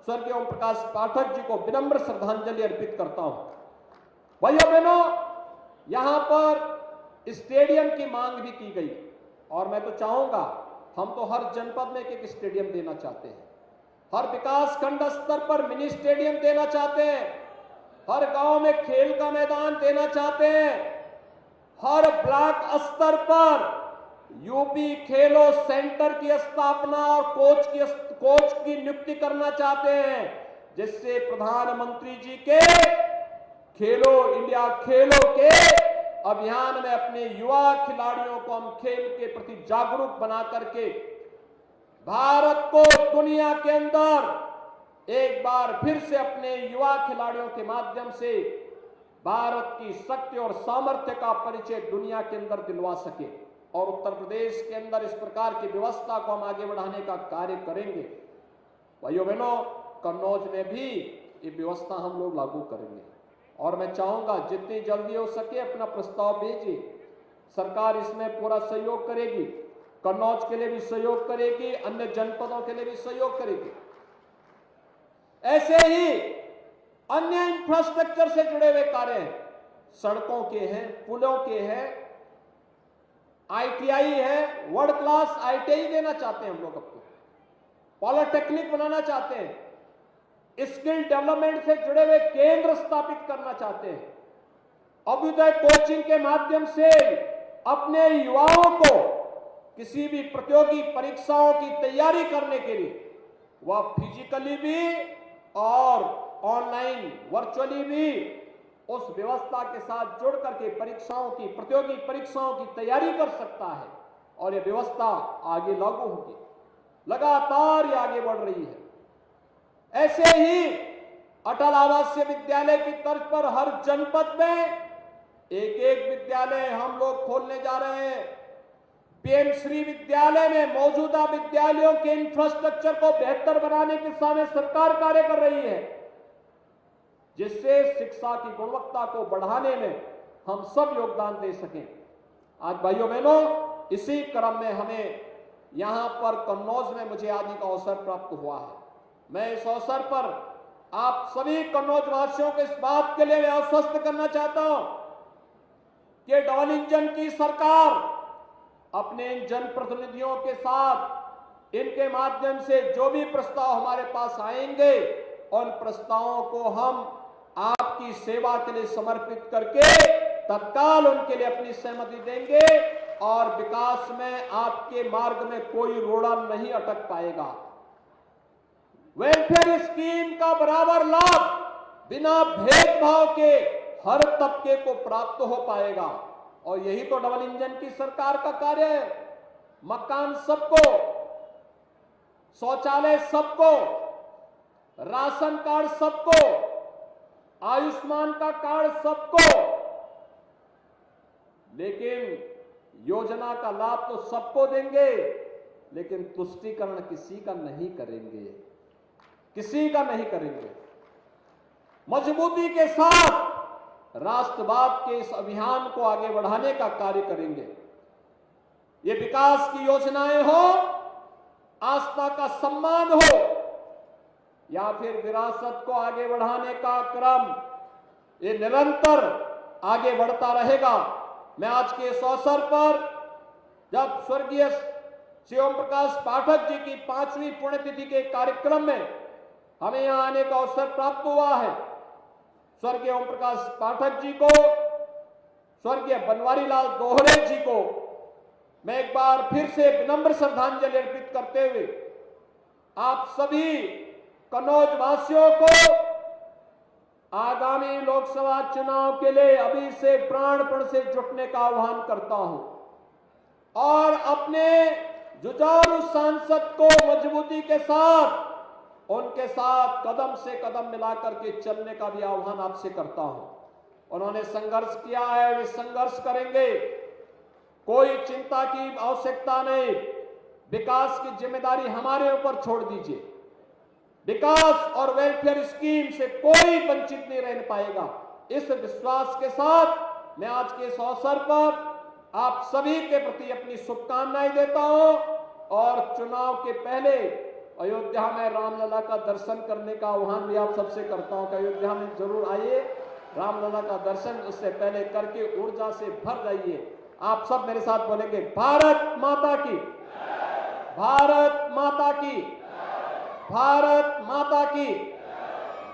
स्वर्गीय ओम प्रकाश पाठक जी को विनम्र श्रद्धांजलि अर्पित करता हूं। भाइयों बहनों, यहां पर स्टेडियम की मांग भी की गई और मैं तो चाहूंगा, हम तो हर जनपद में एक स्टेडियम देना चाहते हैं, हर विकास खंड स्तर पर मिनी स्टेडियम देना चाहते हैं, हर गांव में खेल का मैदान देना चाहते हैं, हर ब्लॉक स्तर पर यूपी खेलो सेंटर की स्थापना और कोच की नियुक्ति करना चाहते हैं, जिससे प्रधानमंत्री जी के खेलो इंडिया खेलो के अभियान में अपने युवा खिलाड़ियों को हम खेल के प्रति जागरूक बना करके भारत को दुनिया के अंदर एक बार फिर से अपने युवा खिलाड़ियों के माध्यम से भारत की शक्ति और सामर्थ्य का परिचय दुनिया के अंदर दिलवा सके। और उत्तर प्रदेश के अंदर इस प्रकार की व्यवस्था को हम आगे बढ़ाने का कार्य करेंगे। भाइयों बहनों, कन्नौज में भी ये व्यवस्था हम लोग लागू करेंगे और मैं चाहूंगा जितनी जल्दी हो सके अपना प्रस्ताव भेजिए, सरकार इसमें पूरा सहयोग करेगी, कन्नौज के लिए भी सहयोग करेगी, अन्य जनपदों के लिए भी सहयोग करेगी। ऐसे ही अन्य इंफ्रास्ट्रक्चर से जुड़े हुए कार्य हैं, सड़कों के हैं, पुलों के हैं, आईटीआई है, वर्ल्ड क्लास आईटीआई देना चाहते हैं हम लोग, आपको पॉलिटेक्निक बनाना चाहते हैं, स्किल डेवलपमेंट से जुड़े हुए केंद्र स्थापित करना चाहते हैं, अभ्युदय कोचिंग के माध्यम से अपने युवाओं को किसी भी प्रतियोगी परीक्षाओं की तैयारी करने के लिए वह फिजिकली भी और ऑनलाइन वर्चुअली भी उस व्यवस्था के साथ जुड़ करके परीक्षाओं की प्रतियोगी परीक्षाओं की तैयारी कर सकता है और यह व्यवस्था आगे लागू होगी, लगातार ये आगे बढ़ रही है। ऐसे ही अटल आवासीय विद्यालय की तर्ज पर हर जनपद में एक एक विद्यालय हम लोग खोलने जा रहे हैं। पीएम श्री विद्यालय में मौजूदा विद्यालयों के इंफ्रास्ट्रक्चर को बेहतर बनाने की दिशा में सरकार कार्य कर रही है, जिससे शिक्षा की गुणवत्ता को बढ़ाने में हम सब योगदान दे सकें। आज भाइयों बहनों, इसी क्रम में हमें यहां पर कन्नौज में मुझे आने का अवसर प्राप्त हुआ है। मैं इस अवसर पर आप सभी कन्नौज वासियों को इस बात के लिए मैं आश्वस्त करना चाहता हूं कि डबल इंजन की सरकार अपने इन जनप्रतिनिधियों के साथ इनके माध्यम से जो भी प्रस्ताव हमारे पास आएंगे उन प्रस्तावों को हम आपकी सेवा के लिए समर्पित करके तत्काल उनके लिए अपनी सहमति देंगे और विकास में आपके मार्ग में कोई रोड़ा नहीं अटक पाएगा। वेलफेयर स्कीम का बराबर लाभ बिना भेदभाव के हर तबके को प्राप्त हो पाएगा और यही तो डबल इंजन की सरकार का कार्य है। मकान सबको, शौचालय सबको, राशन कार्ड सबको, आयुष्मान का कार्ड सबको, लेकिन योजना का लाभ तो सबको देंगे, लेकिन तुष्टीकरण किसी का नहीं करेंगे, किसी का नहीं करेंगे। मजबूती के साथ राष्ट्रवाद के इस अभियान को आगे बढ़ाने का कार्य करेंगे। ये विकास की योजनाएं हो, आस्था का सम्मान हो या फिर विरासत को आगे बढ़ाने का क्रम, ये निरंतर आगे बढ़ता रहेगा। मैं आज के इस अवसर पर जब स्वर्गीय श्री ओम प्रकाश पाठक जी की 5वीं पुण्यतिथि के कार्यक्रम में हमें यहां आने का अवसर प्राप्त हुआ है, स्वर्गीय ओम प्रकाश पाठक जी को, स्वर्गीय बनवारीलाल दोहरे जी को मैं एक बार फिर से विनम्र श्रद्धांजलि अर्पित करते हुए आप सभी कन्नौज वासियों को आगामी लोकसभा चुनाव के लिए अभी से प्राणपण से जुटने का आह्वान करता हूं और अपने जुझारू सांसद को मजबूती के साथ उनके साथ कदम से कदम मिलाकर के चलने का भी आह्वान आपसे करता हूं। उन्होंने संघर्ष किया है, वे संघर्ष करेंगे, कोई चिंता की आवश्यकता नहीं। विकास की जिम्मेदारी हमारे ऊपर छोड़ दीजिए। विकास और वेलफेयर स्कीम से कोई वंचित नहीं रह पाएगा। इस विश्वास के साथ मैं आज के इस अवसर पर आप सभी के प्रति अपनी शुभकामनाएं देता हूं और चुनाव के पहले अयोध्या में रामलला का दर्शन करने का आह्वान भी आप सबसे करता हूं कि अयोध्या में जरूर आइए, रामलला का दर्शन उससे पहले करके ऊर्जा से भर जाइए। आप सब मेरे साथ बोलेंगे, भारत माता की, भारत माता की, भारत माता की,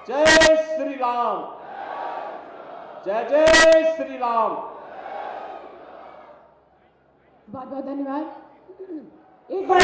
जय श्री राम, जय जय श्री राम। बहुत बहुत धन्यवाद। एक बार